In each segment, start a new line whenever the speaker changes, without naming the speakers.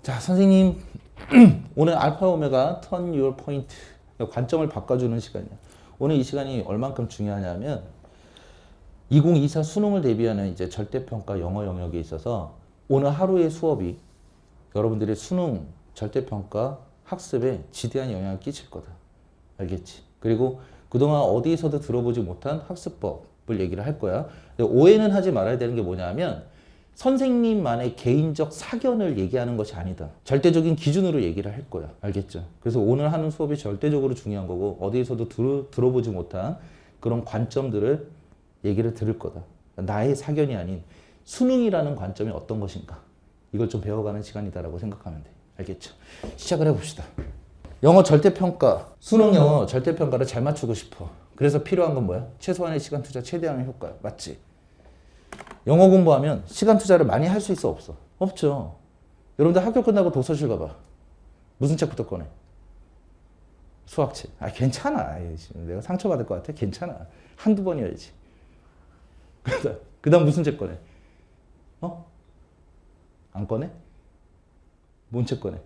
자, 선생님 오늘 알파 오메가 turn your point 관점을 바꿔주는 시간이야. 오늘 이 시간이 얼만큼 중요하냐면 2024 수능을 대비하는 이제 절대평가 영어 영역에 있어서 오늘 하루의 수업이 여러분들의 수능 절대평가 학습에 지대한 영향을 끼칠 거다. 알겠지? 그리고 그동안 어디에서도 들어보지 못한 학습법을 얘기를 할 거야. 오해는 하지 말아야 되는 게 뭐냐면 선생님만의 개인적 사견을 얘기하는 것이 아니다. 절대적인 기준으로 얘기를 할 거야. 알겠죠? 그래서 오늘 하는 수업이 절대적으로 중요한 거고 어디에서도 들어보지 못한 그런 관점들을 얘기를 들을 거다. 나의 사견이 아닌 수능이라는 관점이 어떤 것인가. 이걸 좀 배워가는 시간이다라고 생각하면 돼. 알겠죠? 시작을 해봅시다. 영어 절대평가, 수능 영어 절대평가를 잘 맞추고 싶어. 그래서 필요한 건 뭐야? 최소한의 시간 투자, 최대한의 효과. 맞지? 영어 공부하면 시간 투자를 많이 할 수 있어? 없어? 없죠. 여러분들 학교 끝나고 도서실 가봐. 무슨 책부터 꺼내? 수학책. 아, 괜찮아. 내가 상처받을 것 같아? 괜찮아. 한두 번이어야지. 그 다음 무슨 책 꺼내? 안 꺼내? 뭔 책 꺼내?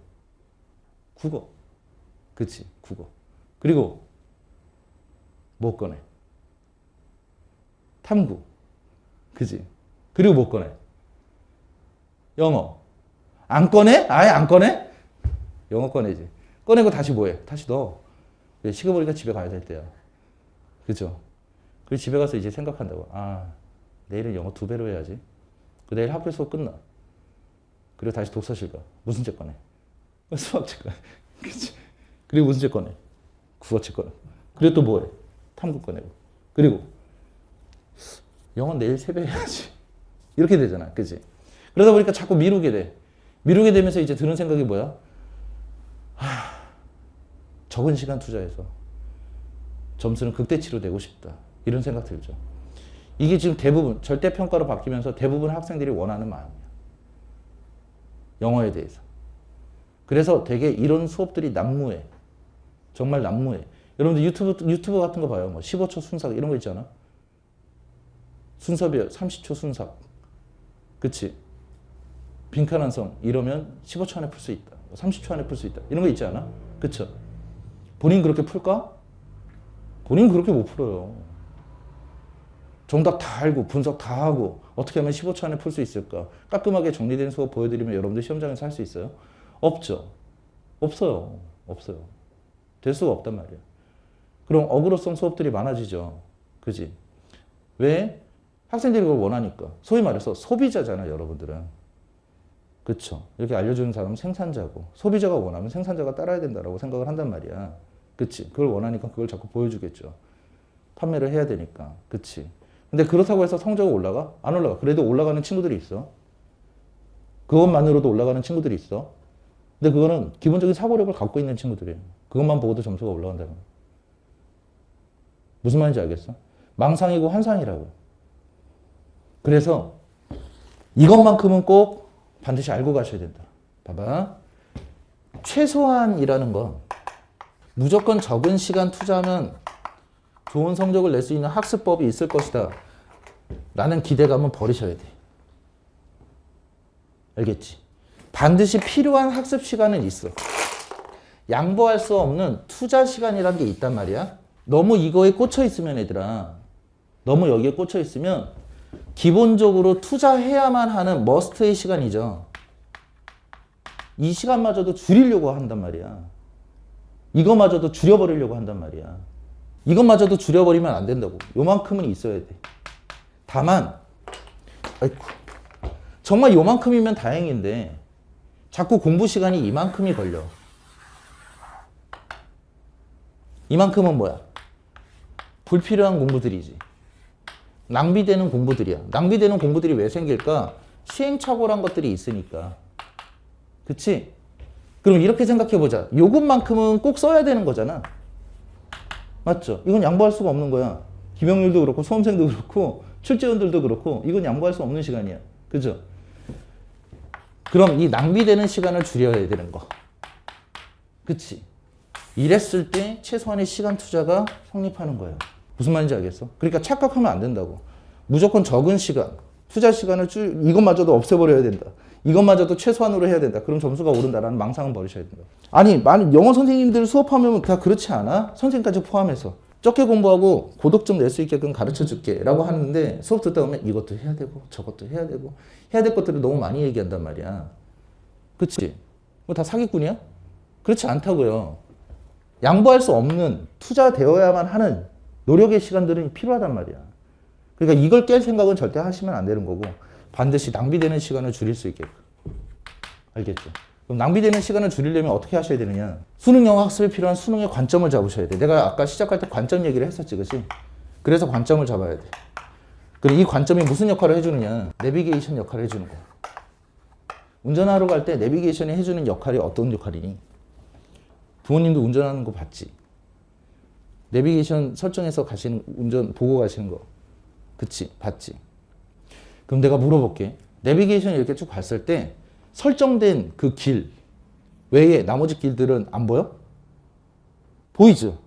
국어. 그치, 국어. 그리고 뭐 꺼내? 탐구. 그치? 그리고 뭐 꺼내? 영어. 안 꺼내? 아예 안 꺼내? 영어 꺼내지. 꺼내고 다시 뭐해? 다시 넣어. 식어버리니까 집에 가야 될 때야. 그죠? 그리고 집에 가서 이제 생각한다고. 아, 내일은 영어 2배로 해야지. 내일 학교 수업 끝나. 그리고 다시 도서실 가. 무슨 책 꺼내? 수학책 꺼내. 그치? 그리고 무슨 책 꺼내? 국어책 꺼내. 그리고 또 뭐해? 탐구 꺼내고. 그리고 영어 내일 3배 해야지. 이렇게 되잖아. 그치? 그러다 보니까 자꾸 미루게 돼. 미루게 되면서 이제 드는 생각이 뭐야? 적은 시간 투자해서 점수는 극대치로 내고 싶다. 이런 생각 들죠. 이게 지금 대부분 절대평가로 바뀌면서 대부분 학생들이 원하는 마음이야. 영어에 대해서. 그래서 되게 이런 수업들이 난무해. 정말 난무해. 여러분들 유튜브 같은 거 봐요. 뭐 15초 순삭 이런 거 있잖아. 순서별 30초 순삭. 그치? 빈칸 완성 이러면 15초 안에 풀 수 있다. 30초 안에 풀 수 있다. 이런 거 있지 않아? 그쵸? 본인 그렇게 풀까? 본인 그렇게 못 풀어요. 정답 다 알고 분석 다 하고 어떻게 하면 15초 안에 풀 수 있을까? 깔끔하게 정리된 수업 보여드리면 여러분들 시험장에서 할 수 있어요? 없죠. 없어요. 없어요. 될 수가 없단 말이야. 그럼 어그로성 수업들이 많아지죠. 그지? 왜? 학생들이 그걸 원하니까. 소위 말해서 소비자잖아, 여러분들은. 그쵸? 이렇게 알려주는 사람은 생산자고, 소비자가 원하면 생산자가 따라야 된다라고 생각을 한단 말이야. 그치? 그걸 원하니까 그걸 자꾸 보여주겠죠. 판매를 해야 되니까. 그치? 근데 그렇다고 해서 성적이 올라가? 안 올라가. 그래도 올라가는 친구들이 있어. 그것만으로도 올라가는 친구들이 있어. 근데 그거는 기본적인 사고력을 갖고 있는 친구들이에요. 그것만 보고도 점수가 올라간다는 거야. 무슨 말인지 알겠어? 망상이고 환상이라고. 그래서 이것만큼은 꼭 반드시 알고 가셔야 된다. 봐봐. 최소한이라는 건 무조건 적은 시간 투자하면 좋은 성적을 낼 수 있는 학습법이 있을 것이다. 라는 기대감은 버리셔야 돼. 알겠지? 반드시 필요한 학습 시간은 있어. 양보할 수 없는 투자 시간이란 게 있단 말이야. 너무 이거에 꽂혀 있으면 얘들아. 너무 여기에 꽂혀 있으면 기본적으로 투자해야만 하는 머스트의 시간이죠. 이 시간마저도 줄이려고 한단 말이야. 이거마저도 줄여버리려고 한단 말이야. 이것마저도 줄여버리면 안 된다고. 요만큼은 있어야 돼. 다만 아이고, 정말 요만큼이면 다행인데 자꾸 공부 시간이 이만큼이 걸려. 이만큼은 뭐야? 불필요한 공부들이지. 낭비되는 공부들이야. 낭비되는 공부들이 왜 생길까? 시행착오란 것들이 있으니까. 그치? 그럼 이렇게 생각해보자. 요것만큼은 꼭 써야 되는 거잖아. 맞죠? 이건 양보할 수가 없는 거야. 김영률도 그렇고 수험생도 그렇고 출제원들도 그렇고 이건 양보할 수 없는 시간이야. 그죠? 그럼 이 낭비되는 시간을 줄여야 되는 거. 그치? 이랬을 때 최소한의 시간 투자가 성립하는 거예요. 무슨 말인지 알겠어? 그러니까 착각하면 안 된다고. 무조건 적은 시간, 투자 시간을 이것마저도 없애버려야 된다. 이것마저도 최소한으로 해야 된다. 그럼 점수가 오른다라는 망상은 버리셔야 된다. 아니, 많은 영어 선생님들 수업하면 다 그렇지 않아? 선생님까지 포함해서. 적게 공부하고 고득점 낼 수 있게끔 가르쳐 줄게 라고 하는데 수업 듣다 보면 이것도 해야 되고 저것도 해야 되고 해야 될 것들을 너무 많이 얘기한단 말이야. 그치? 뭐 다 사기꾼이야? 그렇지 않다고요. 양보할 수 없는 투자되어야만 하는 노력의 시간들은 필요하단 말이야. 그러니까 이걸 깰 생각은 절대 하시면 안 되는 거고 반드시 낭비되는 시간을 줄일 수 있게끔. 알겠죠? 그럼 낭비되는 시간을 줄이려면 어떻게 하셔야 되느냐? 수능 영어 학습에 필요한 수능의 관점을 잡으셔야 돼. 내가 아까 시작할 때 관점 얘기를 했었지, 그치? 그래서 관점을 잡아야 돼. 그리고 이 관점이 무슨 역할을 해주느냐? 내비게이션 역할을 해주는 거야. 운전하러 갈 때 내비게이션이 해주는 역할이 어떤 역할이니? 부모님도 운전하는 거 봤지? 내비게이션 설정해서 가시는, 운전 보고 가시는 거. 그치? 봤지? 그럼 내가 물어볼게. 내비게이션 이렇게 쭉 봤을 때 설정된 그 길 외에 나머지 길들은 안 보여? 보이죠?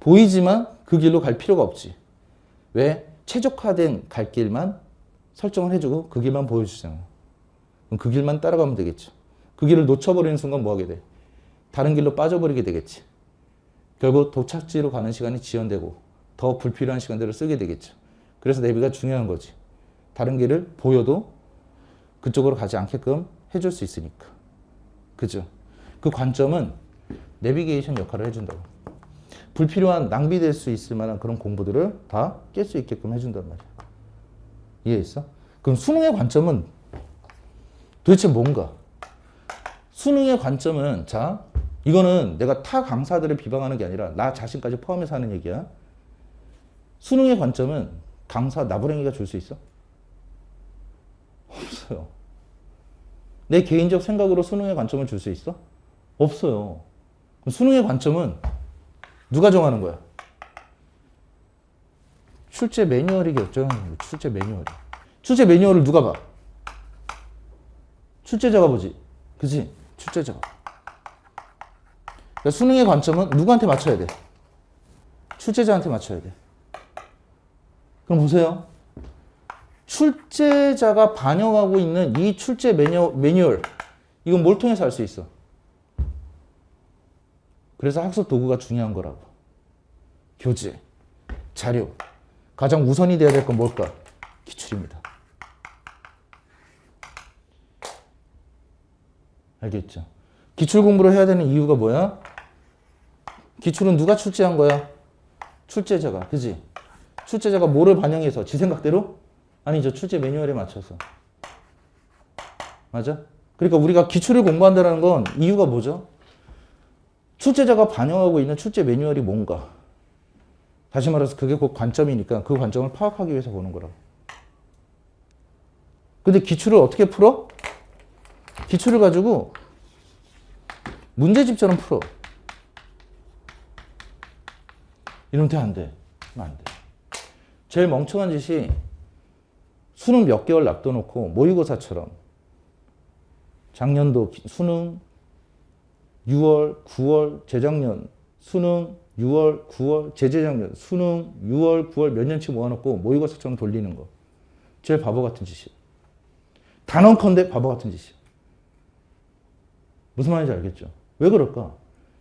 보이지만 그 길로 갈 필요가 없지. 왜? 최적화된 갈 길만 설정을 해주고 그 길만 보여주잖아. 그럼 그 길만 따라가면 되겠죠. 그 길을 놓쳐버리는 순간 뭐 하게 돼? 다른 길로 빠져버리게 되겠지. 결국 도착지로 가는 시간이 지연되고 더 불필요한 시간들을 쓰게 되겠죠. 그래서 내비가 중요한 거지. 다른 길을 보여도 그쪽으로 가지 않게끔 해줄 수 있으니까. 그죠? 그 관점은 내비게이션 역할을 해준다고. 불필요한 낭비될 수 있을 만한 그런 공부들을 다 깰 수 있게끔 해준단 말이야. 이해했어? 그럼 수능의 관점은 도대체 뭔가? 수능의 관점은, 자, 이거는 내가 타 강사들을 비방하는 게 아니라 나 자신까지 포함해서 하는 얘기야. 수능의 관점은 강사 나부랭이가 줄 수 있어? 없어요. 내 개인적 생각으로 수능의 관점을 줄 수 있어? 없어요. 그럼 수능의 관점은 누가 정하는 거야? 출제 매뉴얼이 결정하는 거야. 출제 매뉴얼이. 출제 매뉴얼을 누가 봐? 출제자가 보지. 그치? 출제자가. 그러니까 수능의 관점은 누구한테 맞춰야 돼? 출제자한테 맞춰야 돼. 그럼 보세요. 출제자가 반영하고 있는 이 출제 매뉴얼, 이건 뭘 통해서 알 수 있어? 그래서 학습 도구가 중요한 거라고. 교재, 자료. 가장 우선이 돼야 될 건 뭘까? 기출입니다. 알겠죠? 기출 공부를 해야 되는 이유가 뭐야? 기출은 누가 출제한 거야? 출제자가. 그지? 출제자가 뭐를 반영해서? 지 생각대로? 아니죠. 출제 매뉴얼에 맞춰서. 맞아? 그러니까 우리가 기출을 공부한다는 건 이유가 뭐죠? 출제자가 반영하고 있는 출제 매뉴얼이 뭔가. 다시 말해서 그게 곧 관점이니까 그 관점을 파악하기 위해서 보는 거라고. 근데 기출을 어떻게 풀어? 기출을 가지고 문제집처럼 풀어. 이러면 돼, 안 돼? 안 돼. 제일 멍청한 짓이 수능 몇 개월 놔둬놓고 모의고사처럼 작년도 수능 6월, 9월, 재작년 수능 6월, 9월, 재재작년 수능 6월, 9월 몇 년치 모아놓고 모의고사처럼 돌리는 거. 제일 바보 같은 짓이야. 단언컨대 바보 같은 짓이야. 무슨 말인지 알겠죠? 왜 그럴까?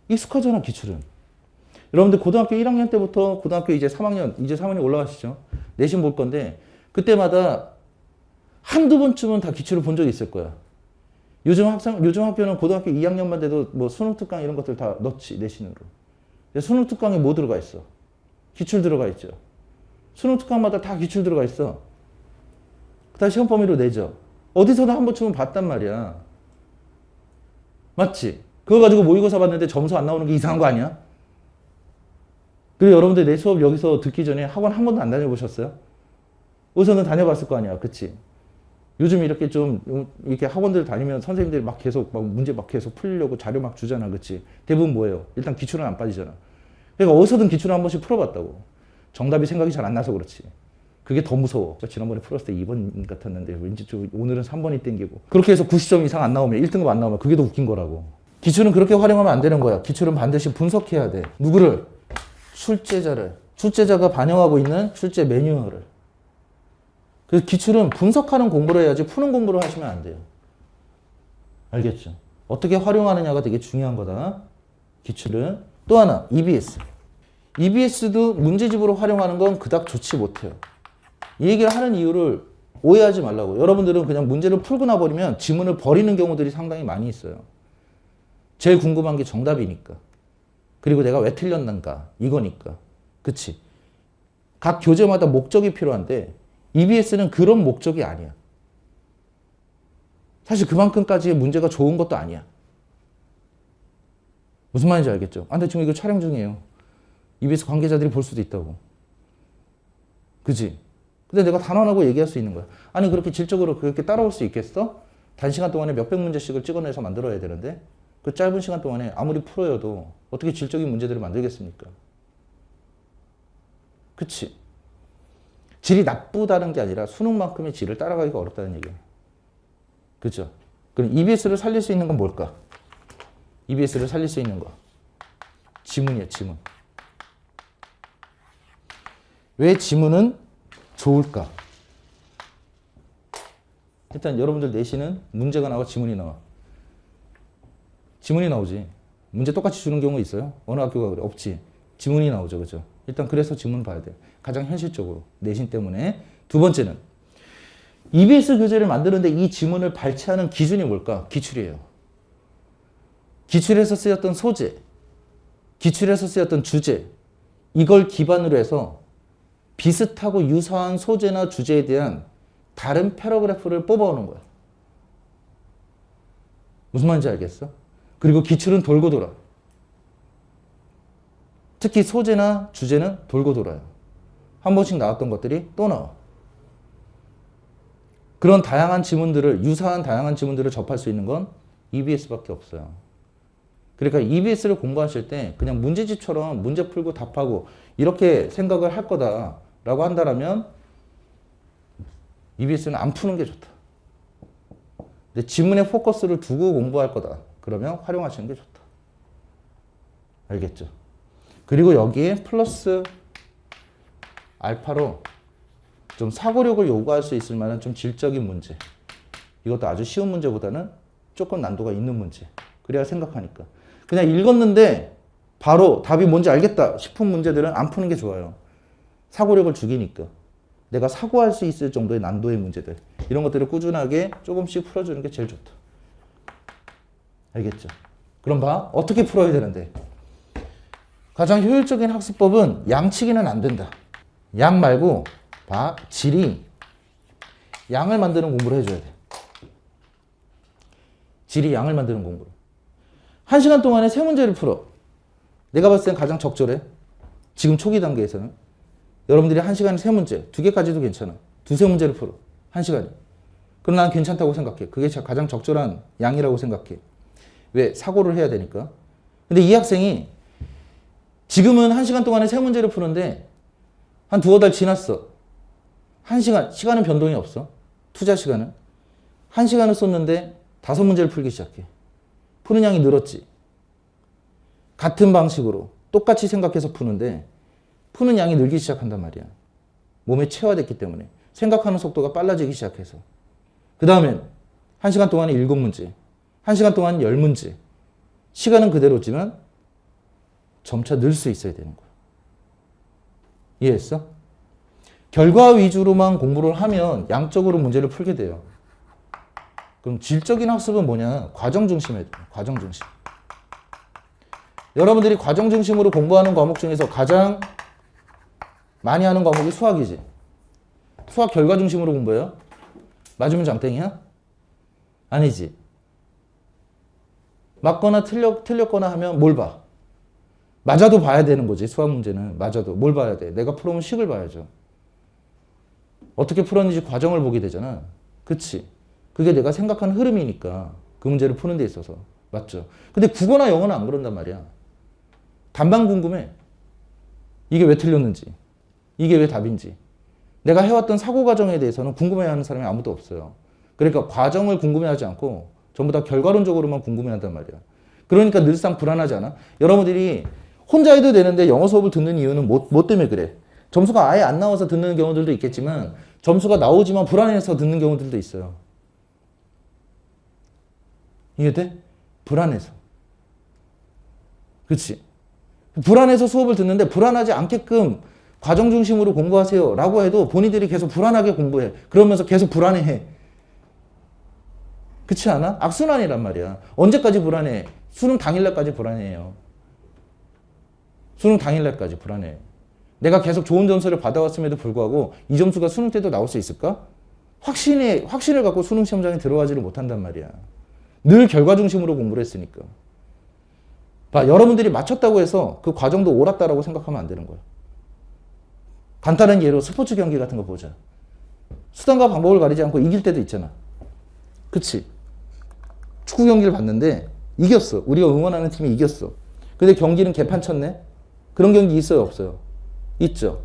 익숙하잖아, 기출은. 여러분들 고등학교 1학년 때부터 고등학교 이제 3학년 올라가시죠? 내신 볼 건데 그때마다 한두 번쯤은 다 기출을 본 적이 있을 거야. 요즘 학교는 고등학교 2학년만 돼도 뭐 수능 특강 이런 것들 다 넣지, 내신으로. 수능 특강에 뭐 들어가 있어? 기출 들어가 있죠. 수능 특강마다 다 기출 들어가 있어. 다 시험 범위로 내죠. 어디서나 한 번쯤은 봤단 말이야. 맞지? 그거 가지고 모의고사 봤는데 점수 안 나오는 게 이상한 거 아니야? 그리고 여러분들 내 수업 여기서 듣기 전에 학원 한 번도 안 다녀보셨어요? 어디서는 다녀봤을 거 아니야. 그치? 요즘 이렇게 좀 이렇게 학원들 다니면 선생님들이 막 계속 막 문제 막 계속 풀려고 자료 막 주잖아. 그치? 대부분 뭐예요? 일단 기출은 안 빠지잖아. 그러니까 어디서든 기출을 한 번씩 풀어봤다고. 정답이 생각이 잘 안 나서 그렇지. 그게 더 무서워. 지난번에 풀었을 때 2번 같았는데 왠지 좀 오늘은 3번이 땡기고. 그렇게 해서 90점 이상 안 나오면 1등급 안 나오면 그게 더 웃긴 거라고. 기출은 그렇게 활용하면 안 되는 거야. 기출은 반드시 분석해야 돼. 누구를? 출제자를. 출제자가 반영하고 있는 출제 매뉴얼을. 그래서 기출은 분석하는 공부를 해야지 푸는 공부를 하시면 안 돼요. 알겠죠? 어떻게 활용하느냐가 되게 중요한 거다. 기출은. 또 하나, EBS. EBS도 문제집으로 활용하는 건 그닥 좋지 못해요. 이 얘기를 하는 이유를 오해하지 말라고. 여러분들은 그냥 문제를 풀고 나버리면 지문을 버리는 경우들이 상당히 많이 있어요. 제일 궁금한 게 정답이니까. 그리고 내가 왜 틀렸는가 이거니까. 그치? 각 교재마다 목적이 필요한데 EBS는 그런 목적이 아니야. 사실 그만큼까지의 문제가 좋은 것도 아니야. 무슨 말인지 알겠죠? 아, 근데 지금 이거 촬영 중이에요. EBS 관계자들이 볼 수도 있다고. 그치? 근데 내가 단언하고 얘기할 수 있는 거야. 아니 그렇게 질적으로 그렇게 따라올 수 있겠어? 단시간 동안에 몇백 문제씩을 찍어내서 만들어야 되는데 그 짧은 시간 동안에 아무리 풀어여도 어떻게 질적인 문제들을 만들겠습니까? 그치? 질이 나쁘다는 게 아니라 수능만큼의 질을 따라가기가 어렵다는 얘기야. 그죠? 그럼 EBS를 살릴 수 있는 건 뭘까? EBS를 살릴 수 있는 거. 지문이야, 지문. 왜 지문은 좋을까? 일단 여러분들 내신은 문제가 나와 지문이 나와. 지문이 나오지. 문제 똑같이 주는 경우 있어요? 어느 학교가 그래? 없지. 지문이 나오죠. 그죠? 일단 그래서 지문 봐야 돼. 가장 현실적으로. 내신 때문에. 두 번째는 EBS 교재를 만드는데 이 지문을 발췌하는 기준이 뭘까? 기출이에요. 기출에서 쓰였던 소재, 기출에서 쓰였던 주제, 이걸 기반으로 해서 비슷하고 유사한 소재나 주제에 대한 다른 패러그래프를 뽑아오는 거야. 무슨 말인지 알겠어? 그리고 기출은 돌고 돌아. 특히 소재나 주제는 돌고 돌아요. 한 번씩 나왔던 것들이 또 나와. 그런 다양한 지문들을, 유사한 다양한 지문들을 접할 수 있는 건 EBS밖에 없어요. 그러니까 EBS를 공부하실 때 그냥 문제집처럼 문제 풀고 답하고 이렇게 생각을 할 거다라고 한다면 EBS는 안 푸는 게 좋다. 근데 지문에 포커스를 두고 공부할 거다. 그러면 활용하시는 게 좋다. 알겠죠? 그리고 여기에 플러스 알파로 좀 사고력을 요구할 수 있을 만한 좀 질적인 문제. 이것도 아주 쉬운 문제보다는 조금 난도가 있는 문제. 그래야 생각하니까. 그냥 읽었는데 바로 답이 뭔지 알겠다 싶은 문제들은 안 푸는 게 좋아요. 사고력을 죽이니까. 내가 사고할 수 있을 정도의 난도의 문제들. 이런 것들을 꾸준하게 조금씩 풀어주는 게 제일 좋다. 알겠죠? 그럼 봐. 어떻게 풀어야 되는데? 가장 효율적인 학습법은 양치기는 안 된다. 양 말고 봐. 질이 양을 만드는 공부를 해줘야 돼. 질이 양을 만드는 공부를. 1시간 동안에 3문제를 풀어. 내가 봤을 땐 가장 적절해. 지금 초기 단계에서는. 여러분들이 1시간에 3문제, 2개까지도 괜찮아. 2-3문제를 풀어. 1시간에. 그럼 난 괜찮다고 생각해. 그게 가장 적절한 양이라고 생각해. 왜? 사고를 해야 되니까. 근데 이 학생이 지금은 1시간 동안에 3문제를 푸는데 한 2-3달 지났어. 1시간, 시간은 변동이 없어. 투자 시간은. 1시간을 썼는데 5문제를 풀기 시작해. 푸는 양이 늘었지. 같은 방식으로 똑같이 생각해서 푸는데 푸는 양이 늘기 시작한단 말이야. 몸에 체화됐기 때문에. 생각하는 속도가 빨라지기 시작해서. 그 다음엔 1시간 동안에 7문제. 1시간 동안 10문제. 시간은 그대로지만 점차 늘 수 있어야 되는 거야. 이해했어? 결과 위주로만 공부를 하면 양적으로 문제를 풀게 돼요. 그럼 질적인 학습은 뭐냐? 과정 중심이에요. 과정 중심. 여러분들이 과정 중심으로 공부하는 과목 중에서 가장 많이 하는 과목이 수학이지. 수학 결과 중심으로 공부해요? 맞으면 장땡이야? 아니지. 맞거나 틀렸거나 하면 뭘 봐? 맞아도 봐야 되는 거지. 수학 문제는. 맞아도. 뭘 봐야 돼? 내가 풀어온 식을 봐야죠. 어떻게 풀었는지 과정을 보게 되잖아. 그치? 그게 내가 생각하는 흐름이니까 그 문제를 푸는 데 있어서. 맞죠? 근데 국어나 영어는 안 그런단 말이야. 답만 궁금해. 이게 왜 틀렸는지. 이게 왜 답인지. 내가 해왔던 사고 과정에 대해서는 궁금해하는 사람이 아무도 없어요. 그러니까 과정을 궁금해하지 않고 전부 다 결과론적으로만 궁금해한단 말이야. 그러니까 늘상 불안하지 않아? 여러분들이 혼자 해도 되는데 영어 수업을 듣는 이유는 뭐 때문에 그래? 점수가 아예 안 나와서 듣는 경우들도 있겠지만 점수가 나오지만 불안해서 듣는 경우들도 있어요. 이해돼? 불안해서. 그렇지? 불안해서 수업을 듣는데 불안하지 않게끔 과정 중심으로 공부하세요 라고 해도 본인들이 계속 불안하게 공부해. 그러면서 계속 불안해해. 그렇지 않아? 악순환이란 말이야. 언제까지 불안해? 수능 당일날까지 불안해요. 수능 당일날까지 불안해. 내가 계속 좋은 점수를 받아왔음에도 불구하고 이 점수가 수능 때도 나올 수 있을까? 확신을 갖고 수능 시험장에 들어가지를 못한단 말이야. 늘 결과 중심으로 공부를 했으니까. 봐, 여러분들이 맞췄다고 해서 그 과정도 옳았다라고 생각하면 안 되는 거야. 간단한 예로 스포츠 경기 같은 거 보자. 수단과 방법을 가리지 않고 이길 때도 있잖아. 그치? 축구 경기를 봤는데 이겼어. 우리가 응원하는 팀이 이겼어. 근데 경기는 개판 쳤네? 그런 경기 있어요? 없어요? 있죠.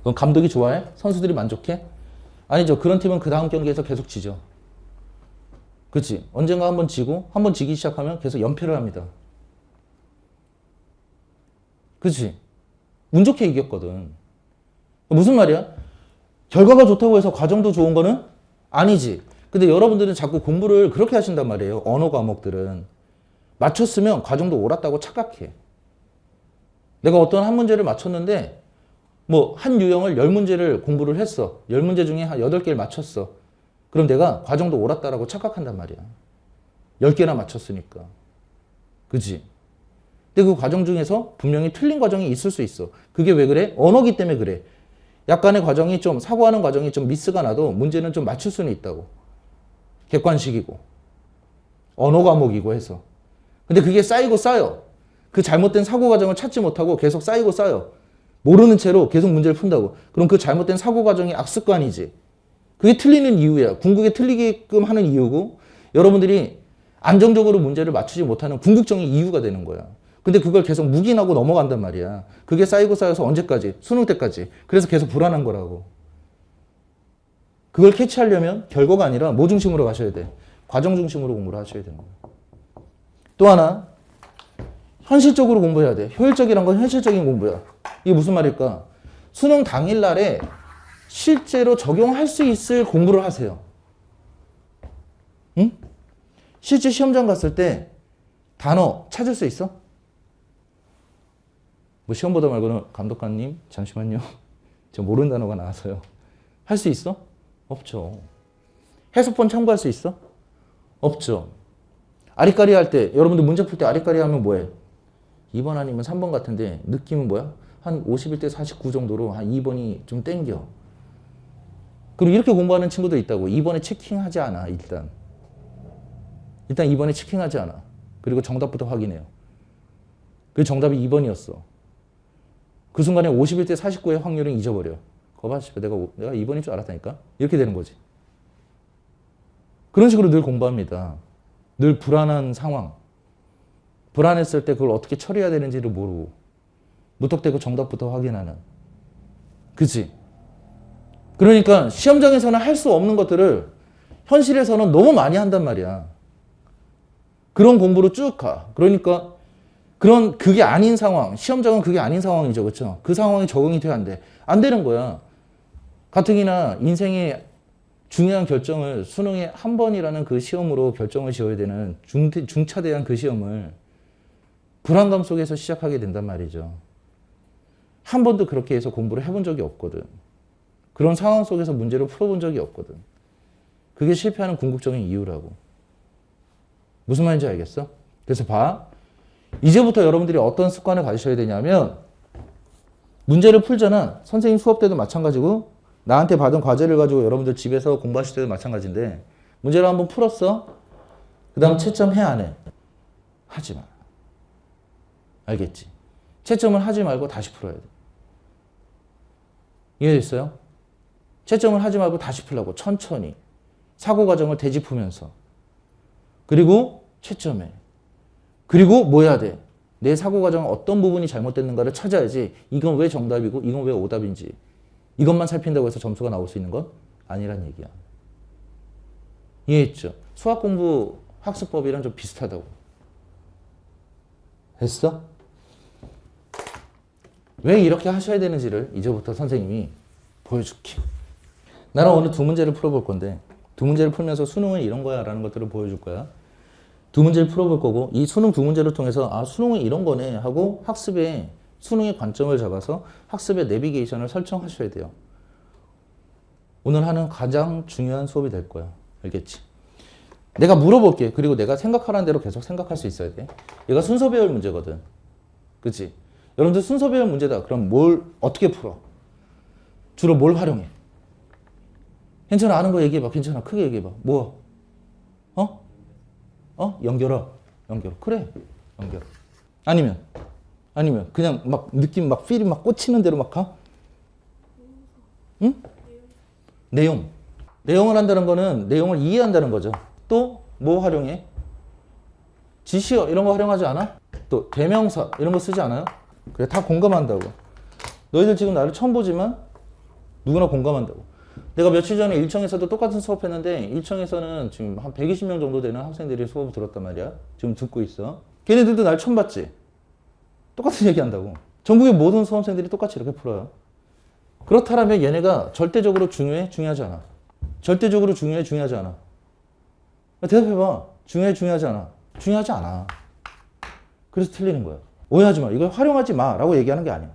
그럼 감독이 좋아해? 선수들이 만족해? 아니죠. 그런 팀은 그 다음 경기에서 계속 지죠. 그치? 언젠가 한번 지고 한번 지기 시작하면 계속 연패를 합니다. 그치? 운 좋게 이겼거든. 무슨 말이야? 결과가 좋다고 해서 과정도 좋은 거는 아니지. 근데 여러분들은 자꾸 공부를 그렇게 하신단 말이에요. 언어 과목들은. 맞췄으면 과정도 옳았다고 착각해. 내가 어떤 한 문제를 맞췄는데 뭐 한 유형을 10문제를 공부를 했어. 10문제 중에 한 8개를 맞췄어. 그럼 내가 과정도 옳았다라고 착각한단 말이야. 10개나 맞췄으니까. 그치? 근데 그 과정 중에서 분명히 틀린 과정이 있을 수 있어. 그게 왜 그래? 언어기 때문에 그래. 약간의 과정이 좀 사고하는 과정이 좀 미스가 나도 문제는 좀 맞출 수는 있다고. 객관식이고 언어 과목이고 해서. 근데 그게 쌓이고 쌓여. 그 잘못된 사고 과정을 찾지 못하고 계속 쌓이고 쌓여. 모르는 채로 계속 문제를 푼다고. 그럼 그 잘못된 사고 과정이 악습관이지. 그게 틀리는 이유야. 궁극에 틀리게끔 하는 이유고 여러분들이 안정적으로 문제를 맞추지 못하는 궁극적인 이유가 되는 거야. 근데 그걸 계속 묵인하고 넘어간단 말이야. 그게 쌓이고 쌓여서 언제까지? 수능 때까지. 그래서 계속 불안한 거라고. 그걸 캐치하려면 결과가 아니라 뭐 중심으로 가셔야 돼? 과정 중심으로 공부를 하셔야 되는 거야. 또 하나, 현실적으로 공부해야 돼. 효율적이란 건 현실적인 공부야. 이게 무슨 말일까? 수능 당일날에 실제로 적용할 수 있을 공부를 하세요. 응? 실제 시험장 갔을 때 단어 찾을 수 있어? 뭐 시험 보다 말고는 감독관님 잠시만요. 저 모르는 단어가 나와서요. 할 수 있어? 없죠. 해석본 참고할 수 있어? 없죠. 아리까리 할 때 여러분들 문제 풀 때 아리까리 하면 뭐해? 2번 아니면 3번 같은데 느낌은 뭐야? 한 51대 49 정도로 한 2번이 좀 땡겨. 그리고 이렇게 공부하는 친구도 있다고. 2번에 체킹하지 않아. 일단 2번에 체킹하지 않아. 그리고 정답부터 확인해요. 그 정답이 2번이었어. 그 순간에 51대 49의 확률은 잊어버려. 거봐, 내가 2번인 줄 알았다니까? 이렇게 되는 거지. 그런 식으로 늘 공부합니다. 늘 불안한 상황. 불안했을 때 그걸 어떻게 처리해야 되는지를 모르고 무턱대고 정답부터 확인하는. 그치? 그러니까 시험장에서는 할 수 없는 것들을 현실에서는 너무 많이 한단 말이야. 그런 공부로 쭉 가. 그러니까 그게 아닌 상황, 시험장은 그게 아닌 상황이죠. 그렇죠? 그 상황이 적응이 돼야 안 돼. 안 되는 거야. 가뜩이나 인생의 중요한 결정을 수능에 한 번이라는 그 시험으로 결정을 지어야 되는 중차대한 그 시험을 불안감 속에서 시작하게 된단 말이죠. 한 번도 그렇게 해서 공부를 해본 적이 없거든. 그런 상황 속에서 문제를 풀어본 적이 없거든. 그게 실패하는 궁극적인 이유라고. 무슨 말인지 알겠어? 그래서 봐. 이제부터 여러분들이 어떤 습관을 가지셔야 되냐면 문제를 풀잖아. 선생님 수업 때도 마찬가지고 나한테 받은 과제를 가지고 여러분들 집에서 공부하실 때도 마찬가지인데 문제를 한번 풀었어. 그 다음 채점 해 안 해? 하지 마. 알겠지? 채점을 하지 말고 다시 풀어야 돼. 이해됐어요? 채점을 하지 말고 다시 풀라고. 천천히. 사고 과정을 되짚으면서. 그리고 채점해. 그리고 뭐 해야 돼? 내 사고 과정은 어떤 부분이 잘못됐는가를 찾아야지. 이건 왜 정답이고 이건 왜 오답인지. 이것만 살핀다고 해서 점수가 나올 수 있는 건 아니란 얘기야. 이해했죠? 수학 공부 학습법이랑 좀 비슷하다고. 됐어? 왜 이렇게 하셔야 되는지를 이제부터 선생님이 보여줄게. 나는 오늘 두 문제를 풀어볼 건데 두 문제를 풀면서 수능은 이런 거야 라는 것들을 보여줄 거야. 두 문제를 풀어볼 거고 이 수능 두 문제를 통해서 아 수능은 이런 거네 하고 학습에 수능의 관점을 잡아서 학습의 내비게이션을 설정하셔야 돼요. 오늘 하는 가장 중요한 수업이 될 거야. 알겠지? 내가 물어볼게. 그리고 내가 생각하라는 대로 계속 생각할 수 있어야 돼. 얘가 순서 배열 문제거든. 그치? 여러분들 순서 배열 문제다. 그럼 뭘 어떻게 풀어? 주로 뭘 활용해? 괜찮아. 아는 거 얘기해봐. 괜찮아. 크게 얘기해봐. 뭐? 연결어. 연결어. 그래. 연결어. 아니면 그냥 막 느낌 막 필이 막 꽂히는 대로 막 가? 응? 내용을 한다는 거는 내용을 이해한다는 거죠. 또 뭐 활용해? 지시어 이런 거 활용하지 않아? 또 대명사 이런 거 쓰지 않아요? 그래 다 공감한다고. 너희들 지금 나를 처음 보지만 누구나 공감한다고. 내가 며칠 전에 일청에서도 똑같은 수업했는데 일청에서는 지금 한 120명 정도 되는 학생들이 수업을 들었단 말이야. 지금 듣고 있어. 걔네들도 날 처음 봤지? 똑같은 얘기 한다고. 전국의 모든 수험생들이 똑같이 이렇게 풀어요. 그렇다면 얘네가 절대적으로 중요해? 중요하지 않아. 절대적으로 중요해? 중요하지 않아. 대답해봐. 중요해? 중요하지 않아. 중요하지 않아. 그래서 틀리는 거야. 오해하지 마. 이걸 활용하지 마 라고 얘기하는 게 아니야.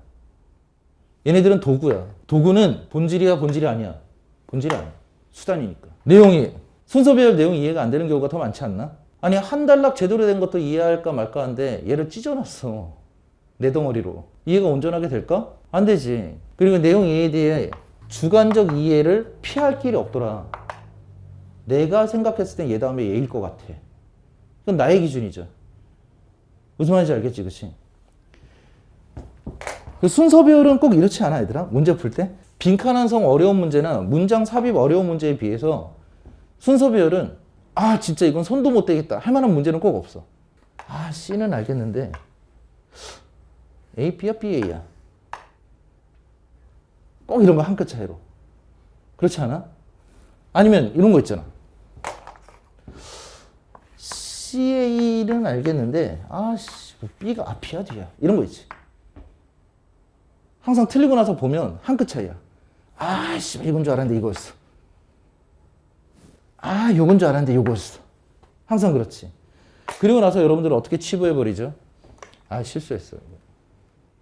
얘네들은 도구야. 도구는 본질이야 본질이 아니야. 본질이 아니야. 수단이니까. 내용이 순서 배열 내용 이해가 안 되는 경우가 더 많지 않나? 아니 한 단락 제대로 된 것도 이해할까 말까 한데 얘를 찢어놨어. 내 덩어리로. 이해가 온전하게 될까? 안 되지. 그리고 내용 이해에 대해 주관적 이해를 피할 길이 없더라. 내가 생각했을 땐 얘 다음에 얘일 것 같아. 그건 나의 기준이죠. 무슨 말인지 알겠지, 그치? 순서 배열은 꼭 이렇지 않아, 얘들아? 문제 풀 때? 빈칸한성 어려운 문제나 문장 삽입 어려운 문제에 비해서 순서 배열은 아, 진짜 이건 손도 못 대겠다 할 만한 문제는 꼭 없어. 아, C는 알겠는데 A, B야, BA야. 꼭 이런 거 한 끗 차이로. 그렇지 않아? 아니면 이런 거 있잖아. CA는 알겠는데 아씨 B가 앞이야 뒤야 이런 거 있지. 항상 틀리고 나서 보면 한 끗 차이야. 아씨 이건 줄 알았는데 이거였어. 아 요건 줄 알았는데 요거였어. 항상 그렇지. 그리고 나서 여러분들은 어떻게 치부해버리죠? 아 실수했어.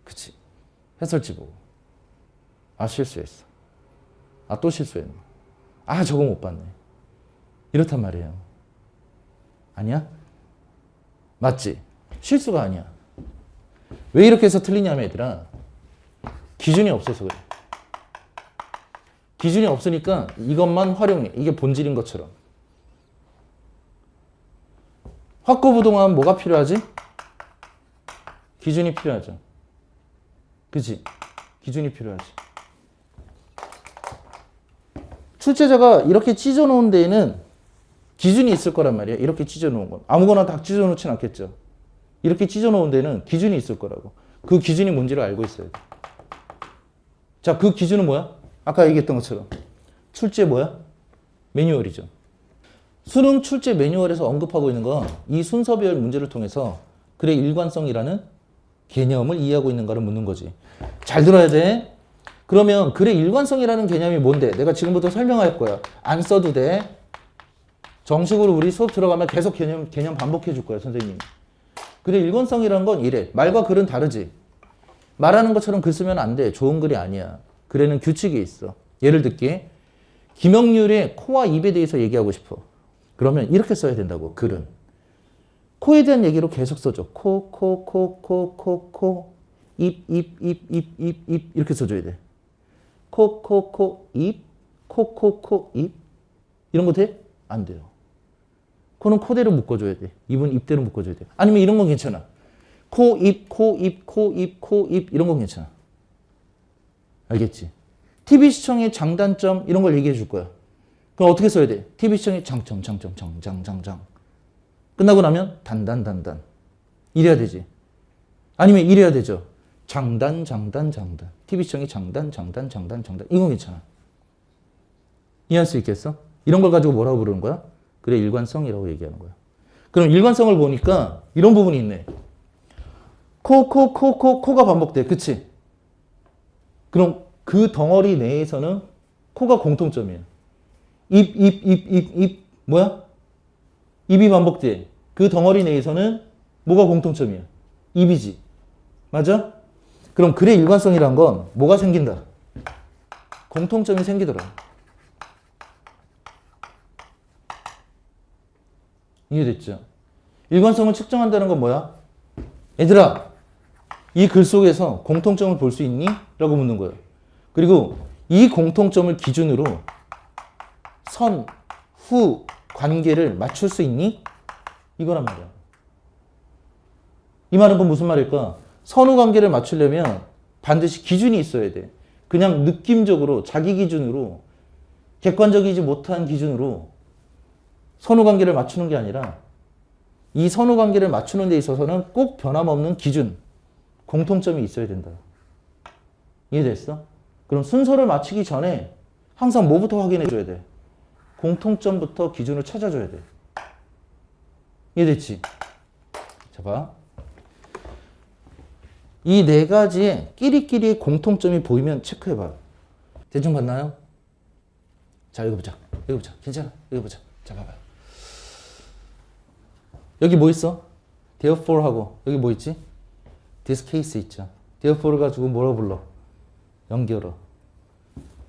그치. 해설지 보고. 아 실수했어. 아 또 실수했네. 아 저거 못 봤네. 이렇단 말이에요. 아니야? 맞지? 실수가 아니야. 왜 이렇게 해서 틀리냐면 얘들아 기준이 없어서 그래. 기준이 없으니까 이것만 활용해. 이게 본질인 것처럼. 확고부동하면 뭐가 필요하지? 기준이 필요하죠. 그치? 기준이 필요하지. 출제자가 이렇게 찢어놓은 데에는 기준이 있을 거란 말이야. 이렇게 찢어놓은 건. 아무거나 다 찢어놓진 않겠죠. 이렇게 찢어놓은 데는 기준이 있을 거라고. 그 기준이 뭔지를 알고 있어야 돼. 자, 그 기준은 뭐야? 아까 얘기했던 것처럼. 출제 뭐야? 매뉴얼이죠. 수능 출제 매뉴얼에서 언급하고 있는 건 이 순서별 문제를 통해서 글의 일관성이라는 개념을 이해하고 있는가를 묻는 거지. 잘 들어야 돼. 그러면 글의 일관성이라는 개념이 뭔데? 내가 지금부터 설명할 거야. 안 써도 돼. 정식으로 우리 수업 들어가면 계속 개념 반복해 줄 거야, 선생님이. 글의 일관성이라는 건 이래. 말과 글은 다르지. 말하는 것처럼 글 쓰면 안 돼. 좋은 글이 아니야. 글에는 규칙이 있어. 예를 들게 김영률의 코와 입에 대해서 얘기하고 싶어. 그러면 이렇게 써야 된다고, 글은. 코에 대한 얘기로 계속 써줘. 코, 입, 이렇게 써줘야 돼. 코, 입, 입. 이런 거 돼? 안 돼요. 코는 코대로 묶어줘야 돼. 입은 입대로 묶어줘야 돼. 아니면 이런 건 괜찮아. 코, 입, 이런 건 괜찮아. 알겠지? TV 시청의 장단점 이런 걸 얘기해 줄 거야. 그럼 어떻게 써야 돼? TV 시청의 장점. 끝나고 나면 단단. 이래야 되지. 아니면 이래야 되죠. 장단. TV 시청의 장단. 이건 괜찮아. 이해할 수 있겠어? 이런 걸 가지고 뭐라고 부르는 거야? 그래, 일관성이라고 얘기하는 거야. 그럼 일관성을 보니까 이런 부분이 있네. 코가 반복돼. 그치? 그럼 그 덩어리 내에서는 코가 공통점이에요. 입, 뭐야? 입이 반복돼. 그 덩어리 내에서는 뭐가 공통점이야? 입이지. 맞아? 그럼 글의 일관성이란 건 뭐가 생긴다? 공통점이 생기더라. 이해됐죠? 일관성을 측정한다는 건 뭐야? 얘들아, 이 글 속에서 공통점을 볼 수 있니? 라고 묻는 거예요. 그리고 이 공통점을 기준으로 선, 후 관계를 맞출 수 있니? 이거란 말이야. 이 말은 무슨 말일까? 선후 관계를 맞추려면 반드시 기준이 있어야 돼. 그냥 느낌적으로 자기 기준으로 객관적이지 못한 기준으로 선후 관계를 맞추는 게 아니라 이 선후 관계를 맞추는 데 있어서는 꼭 변함없는 기준, 공통점이 있어야 된다. 이해됐어? 그럼 순서를 맞추기 전에 항상 뭐부터 확인해 줘야 돼? 공통점부터 기준을 찾아줘야 돼. 이해됐지? 자, 봐. 이 네 가지의 끼리끼리의 공통점이 보이면 체크해봐요. 대충 봤나요? 자, 읽어보자. 읽어보자. 괜찮아. 읽어보자. 자, 봐봐요. 여기 뭐 있어? therefore 하고 여기 뭐 있지? this case 있죠. therefore 가지고 뭐라고 불러? 연결어.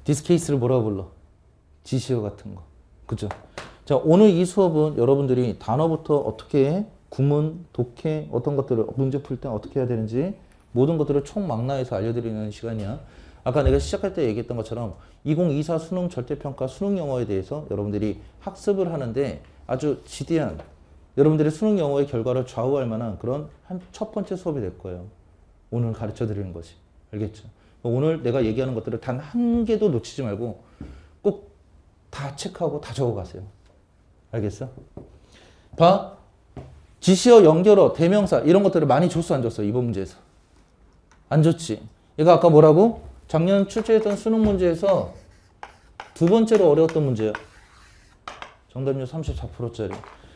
this case를 뭐라고 불러? 지시어 같은 거. 그죠? 자, 오늘 이 수업은 여러분들이 단어부터 어떻게 해? 구문, 독해, 어떤 것들을 문제 풀 때 어떻게 해야 되는지 모든 것들을 총망라해서 알려드리는 시간이야. 아까 내가 시작할 때 얘기했던 것처럼 2024 수능 절대평가 수능 영어에 대해서 여러분들이 학습을 하는데 아주 지대한 여러분들의 수능 영어의 결과를 좌우할 만한 그런 첫 번째 수업이 될 거예요. 오늘 가르쳐 드리는 것이. 알겠죠? 오늘 내가 얘기하는 것들을 단 한 개도 놓치지 말고 꼭 다 체크하고 다 적어 가세요. 알겠어? 봐. 지시어, 연결어, 대명사 이런 것들을 많이 줬어 안 줬어? 이번 문제에서. 안 줬지. 얘가 아까 뭐라고? 작년 출제했던 수능 문제에서 두 번째로 어려웠던 문제야. 정답률 34%짜리.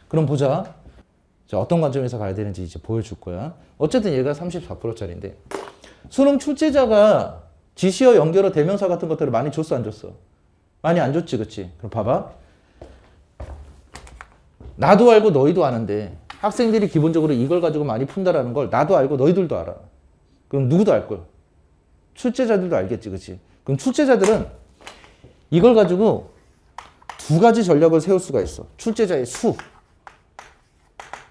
그럼 보자. 자, 어떤 관점에서 가야 되는지 이제 보여줄 거야. 어쨌든 얘가 34%짜리인데 수능 출제자가 지시어, 연결어, 대명사 같은 것들을 많이 줬어 안 줬어? 많이 안 줬지, 그치? 그럼 봐봐. 나도 알고 너희도 아는데 학생들이 기본적으로 이걸 가지고 많이 푼다라는 걸 나도 알고 너희들도 알아. 그럼 누구도 알걸? 출제자들도 알겠지, 그치? 그럼 출제자들은 이걸 가지고 두 가지 전략을 세울 수가 있어. 출제자의 수.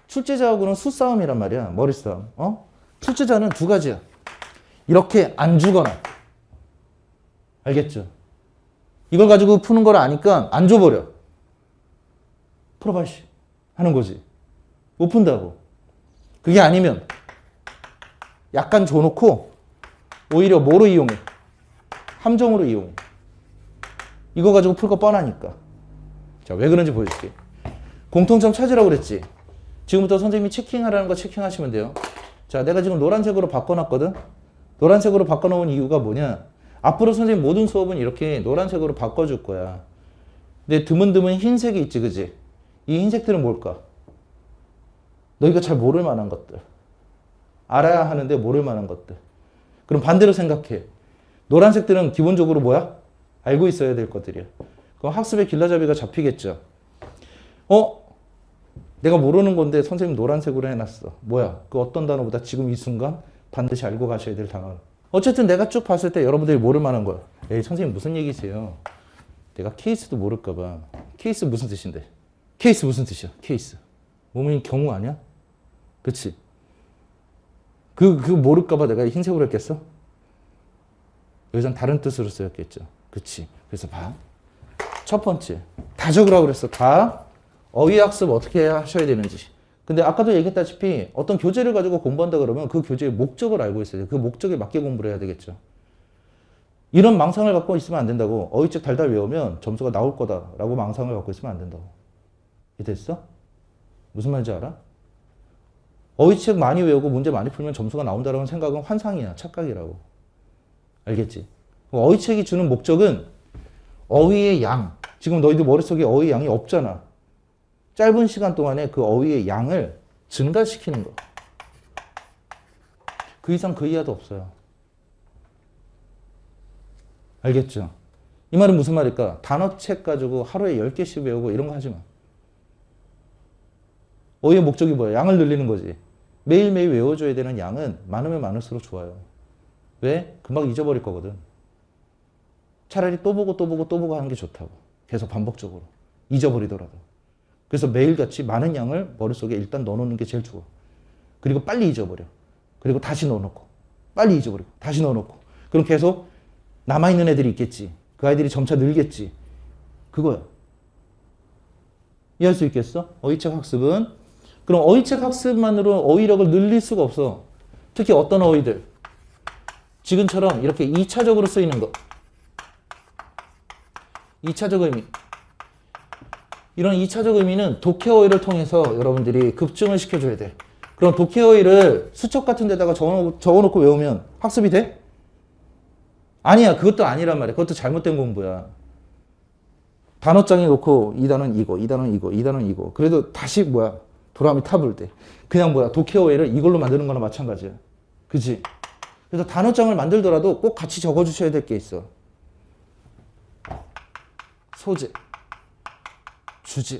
출제자하고는 수싸움이란 말이야. 머리싸움. 출제자는 두 가지야. 이렇게 안 주거나. 알겠죠? 이걸 가지고 푸는 걸 아니까 안 줘버려. 풀어봐, 씨. 하는 거지. 못 푼다고. 그게 아니면 약간 줘놓고 오히려 뭐로 이용해? 함정으로 이용해. 이거 가지고 풀 거 뻔하니까. 자, 왜 그런지 보여줄게. 공통점 찾으라고 그랬지. 지금부터 선생님이 체킹하라는 거 체킹하시면 돼요. 자, 내가 지금 노란색으로 바꿔놨거든. 노란색으로 바꿔놓은 이유가 뭐냐? 앞으로 선생님 모든 수업은 이렇게 노란색으로 바꿔줄 거야. 근데 드문드문 흰색이 있지, 그지? 이 흰색들은 뭘까? 너희가 잘 모를 만한 것들. 알아야 하는데 모를 만한 것들. 그럼 반대로 생각해. 노란색들은 기본적으로 뭐야? 알고 있어야 될 것들이야. 그럼 학습의 길라잡이가 잡히겠죠. 내가 모르는 건데 선생님 노란색으로 해놨어. 뭐야? 그 어떤 단어보다 지금 이 순간 반드시 알고 가셔야 될 단어. 어쨌든 내가 쭉 봤을 때 여러분들이 모를 만한 거야. 에이, 선생님 무슨 얘기세요? 내가 케이스도 모를까 봐. 케이스 무슨 뜻인데? 케이스 무슨 뜻이야? 케이스. 뭐면 경우 아니야? 그치? 그 모를까 봐 내가 흰색으로 했겠어? 여기선 다른 뜻으로 쓰였겠죠. 그치? 그래서 봐. 첫 번째. 다 적으라고 그랬어. 다. 어휘 학습 어떻게 하셔야 되는지. 근데 아까도 얘기했다시피 어떤 교재를 가지고 공부한다 그러면 그 교재의 목적을 알고 있어야 돼. 그 목적에 맞게 공부를 해야 되겠죠. 이런 망상을 갖고 있으면 안 된다고. 어휘책 달달 외우면 점수가 나올 거다라고 망상을 갖고 있으면 안 된다고. 이해됐어? 무슨 말인지 알아? 어휘책 많이 외우고 문제 많이 풀면 점수가 나온다라는 생각은 환상이야. 착각이라고. 알겠지? 어휘책이 주는 목적은 어휘의 양. 지금 너희들 머릿속에 어휘의 양이 없잖아. 짧은 시간 동안에 그 어휘의 양을 증가시키는 거. 그 이상 그 이하도 없어요. 알겠죠? 이 말은 무슨 말일까? 단어책 가지고 하루에 10개씩 외우고 이런 거 하지 마. 어휘의 목적이 뭐야? 양을 늘리는 거지. 매일매일 외워줘야 되는 양은 많으면 많을수록 좋아요. 왜? 금방 잊어버릴 거거든. 차라리 또 보고 또 보고 또 보고 하는 게 좋다고. 계속 반복적으로. 잊어버리더라도. 그래서 매일같이 많은 양을 머릿속에 일단 넣어놓는 게 제일 좋아. 그리고 빨리 잊어버려. 그리고 다시 넣어놓고. 빨리 잊어버리고. 다시 넣어놓고. 그럼 계속 남아있는 애들이 있겠지. 그 아이들이 점차 늘겠지. 그거야. 이해할 수 있겠어? 어휘책 학습은? 그럼 어휘책 학습만으로 어휘력을 늘릴 수가 없어. 특히 어떤 어휘들. 지금처럼 이렇게 2차적으로 쓰이는 거. 2차적 의미. 이런 2차적 의미는 독해 어휘를 통해서 여러분들이 급증을 시켜줘야 돼. 그럼 독해 어휘를 수첩 같은 데다가 적어놓고 외우면 학습이 돼? 아니야. 그것도 아니란 말이야. 그것도 잘못된 공부야. 단어장에 놓고 이 단어는 이거, 이 단어는 이거, 이 단어는 이거. 그래도 다시 뭐야. 도라미 타불 때. 그냥 뭐야. 독해 어휘를 이걸로 만드는 거나 마찬가지야. 그치? 그래서 단어장을 만들더라도 꼭 같이 적어주셔야 될 게 있어. 소재, 주제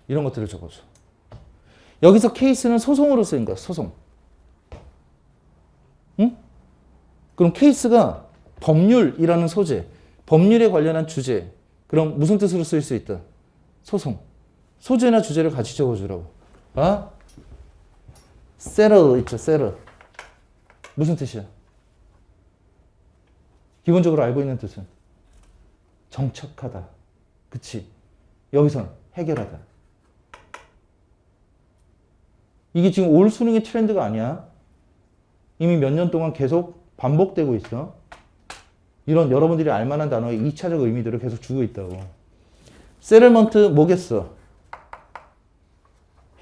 이런 것들을 적어줘. 여기서 케이스는 소송으로 쓰인 거야. 소송. 응? 그럼 케이스가 법률이라는 소재, 법률에 관련한 주제. 그럼 무슨 뜻으로 쓰일 수 있다? 소송. 소재나 주제를 같이 적어주라고. 아? settle 있죠. settle. 무슨 뜻이야? 기본적으로 알고 있는 뜻은 정착하다. 그치? 여기선 해결하다. 이게 지금 올 수능의 트렌드가 아니야. 이미 몇 년 동안 계속 반복되고 있어. 이런 여러분들이 알만한 단어의 2차적 의미들을 계속 주고 있다고. 세틀먼트 뭐겠어?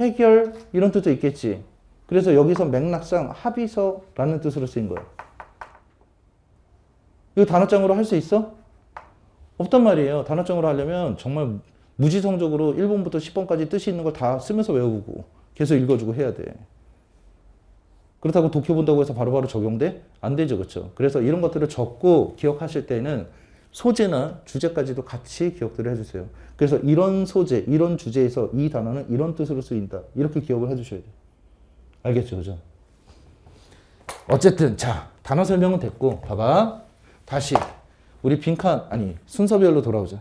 해결 이런 뜻도 있겠지. 그래서 여기서 맥락상 합의서라는 뜻으로 쓰인 거야. 이거 단어장으로 할 수 있어? 없단 말이에요. 단어장으로 하려면 정말 무지성적으로 1번부터 10번까지 뜻이 있는 걸 다 쓰면서 외우고 계속 읽어주고 해야 돼. 그렇다고 독해 본다고 해서 바로바로 적용돼? 안 되죠. 그렇죠? 그래서 이런 것들을 적고 기억하실 때는 소재나 주제까지도 같이 기억들을 해주세요. 그래서 이런 소재, 이런 주제에서 이 단어는 이런 뜻으로 쓰인다. 이렇게 기억을 해주셔야 돼요. 알겠죠? 그죠? 어쨌든 자, 단어 설명은 됐고 봐봐. 다시 우리 빈칸 아니 순서별로 돌아오자.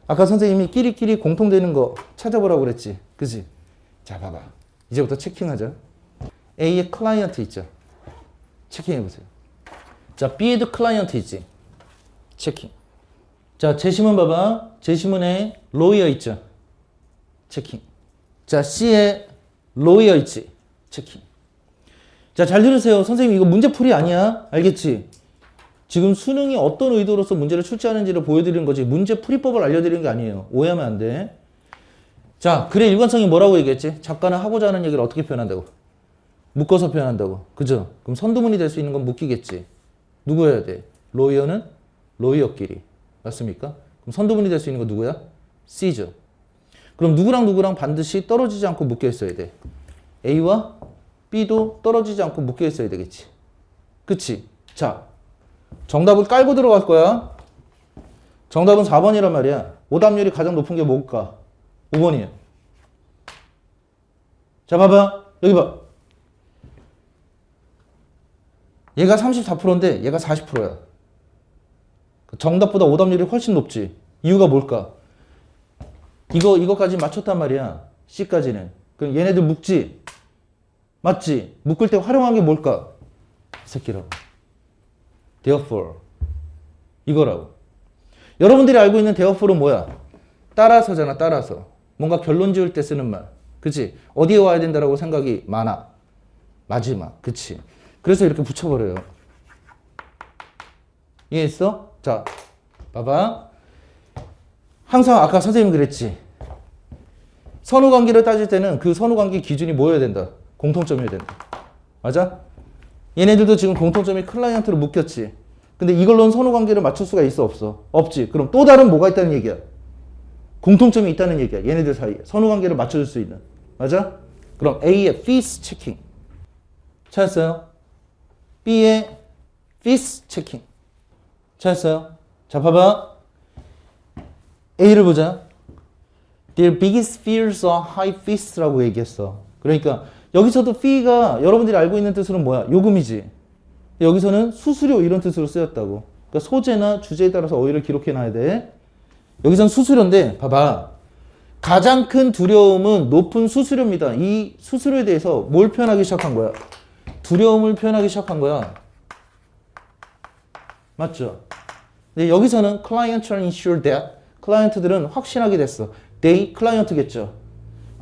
아까 선생님이 끼리끼리 공통되는 거 찾아보라고 그랬지. 그지? 자 봐봐. 이제부터 체킹하자. A의 클라이언트 있죠. 체킹해보세요. 자 B에도 클라이언트 있지. 체킹. 자 제시문 봐봐. 제시문에 로이어 있죠. 체킹. 자 C에 로이어 있지. 체킹. 자 잘 들으세요. 선생님 이거 문제풀이 아니야. 알겠지? 지금 수능이 어떤 의도로서 문제를 출제하는지를 보여드리는 거지 문제풀이법을 알려드리는 게 아니에요. 오해하면 안 돼. 자 글의 일관성이 뭐라고 얘기했지? 작가는 하고자 하는 얘기를 어떻게 표현한다고? 묶어서 표현한다고. 그죠? 그럼 선두문이 될 수 있는 건 묶이겠지. 누구여야 돼? 로이어는 로이어끼리. 맞습니까? 그럼 선두문이 될 수 있는 건 누구야? C죠. 그럼 누구랑 누구랑 반드시 떨어지지 않고 묶여 있어야 돼. A와 B도 떨어지지 않고 묶여 있어야 되겠지. 그치? 자, 정답을 깔고 들어갈 거야. 정답은 4번이란 말이야. 오답률이 가장 높은 게 뭘까? 5번이에요. 자, 봐봐. 여기 봐. 얘가 34%인데 얘가 40%야. 정답보다 오답률이 훨씬 높지. 이유가 뭘까? 이거까지 맞췄단 말이야. C까지는. 그럼 얘네들 묶지? 맞지? 묶을 때 활용한 게 뭘까? 이 새끼라고. therefore. 이거라고. 여러분들이 알고 있는 therefore는 뭐야? 따라서잖아, 따라서. 뭔가 결론 지을 때 쓰는 말. 그치? 어디에 와야 된다라고 생각이 많아. 마지막. 그치? 그래서 이렇게 붙여버려요. 이해했어? 자, 봐봐. 항상 아까 선생님 그랬지. 선후관계를 따질 때는 그 선후관계 기준이 뭐여야 된다? 공통점이어야 된다. 맞아? 얘네들도 지금 공통점이 클라이언트로 묶였지. 근데 이걸로는 선후관계를 맞출 수가 있어? 없어? 없지. 그럼 또 다른 뭐가 있다는 얘기야? 공통점이 있다는 얘기야. 얘네들 사이에. 선후관계를 맞춰줄 수 있는. 맞아? 그럼 A의 fees 체킹. 찾았어요? B의 fees 체킹. 잘했어요. 자, 봐봐. A를 보자. Their biggest fears are high fees라고 얘기했어. 그러니까 여기서도 fee가 여러분들이 알고 있는 뜻으로는 뭐야? 요금이지. 여기서는 수수료 이런 뜻으로 쓰였다고. 그러니까 소재나 주제에 따라서 어휘를 기록해 놔야 돼. 여기선 수수료인데 봐봐. 가장 큰 두려움은 높은 수수료입니다. 이 수수료에 대해서 뭘 표현하기 시작한 거야? 두려움을 표현하기 시작한 거야. 맞죠? 근데 여기서는 clients are ensured that 클라이언트들은 확신하게 됐어. they 클라이언트겠죠.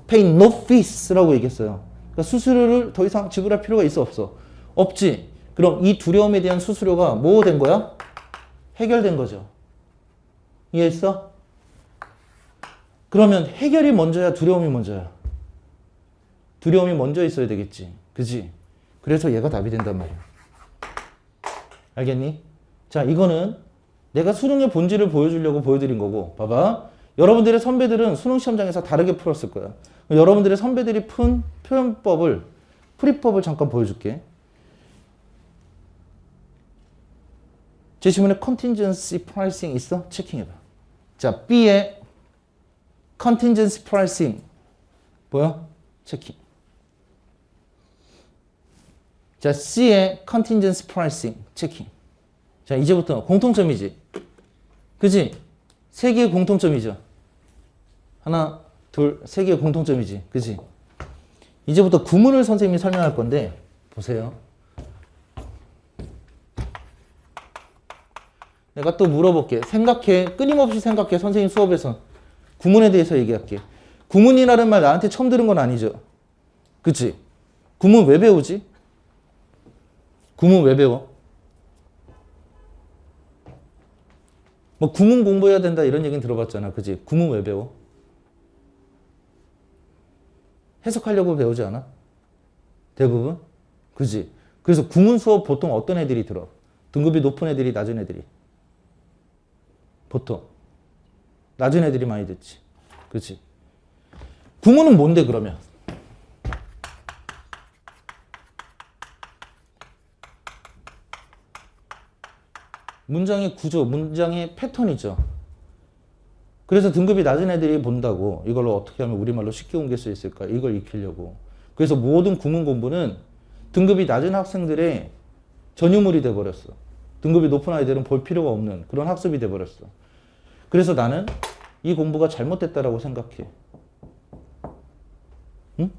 pay no fees라고 얘기했어요. 그러니까 수수료를 더 이상 지불할 필요가 있어 없어? 없지. 그럼 이 두려움에 대한 수수료가 뭐 된 거야? 해결된 거죠. 이해했어? 그러면 해결이 먼저야 두려움이 먼저야? 두려움이 먼저 있어야 되겠지. 그지? 그래서 얘가 답이 된단 말이야. 알겠니? 자, 이거는 내가 수능의 본질을 보여주려고 보여드린 거고, 봐봐. 여러분들의 선배들은 수능 시험장에서 다르게 풀었을 거야. 여러분들의 선배들이 푼 표현법을, 풀이법을 잠깐 보여줄게. 제 지문에 contingency pricing 있어? 체킹해봐. 자, B의 contingency pricing 보여? 체킹. 자, C의 contingency pricing 체킹. 자, 이제부터 공통점이지. 그지? 세 개의 공통점이죠. 하나, 둘, 세 개의 공통점이지. 그지? 이제부터 구문을 선생님이 설명할 건데 보세요. 내가 또 물어볼게. 생각해. 끊임없이 생각해. 선생님 수업에서. 구문에 대해서 얘기할게. 구문이라는 말 나한테 처음 들은 건 아니죠. 그치? 구문 왜 배우지? 구문 왜 배워? 뭐 구문 공부해야 된다 이런 얘기는 들어봤잖아. 그치? 구문 왜 배워? 해석하려고 배우지 않아? 대부분? 그치? 그래서 구문 수업 보통 어떤 애들이 들어? 등급이 높은 애들이, 낮은 애들이? 보통 낮은 애들이 많이 듣지. 그렇지? 구문은 뭔데 그러면? 문장의 구조, 문장의 패턴이죠. 그래서 등급이 낮은 애들이 본다고 이걸로 어떻게 하면 우리말로 쉽게 옮길 수 있을까? 이걸 익히려고. 그래서 모든 구문 공부는 등급이 낮은 학생들의 전유물이 돼버렸어. 등급이 높은 아이들은 볼 필요가 없는 그런 학습이 돼버렸어. 그래서 나는 이 공부가 잘못됐다라고 생각해. 응?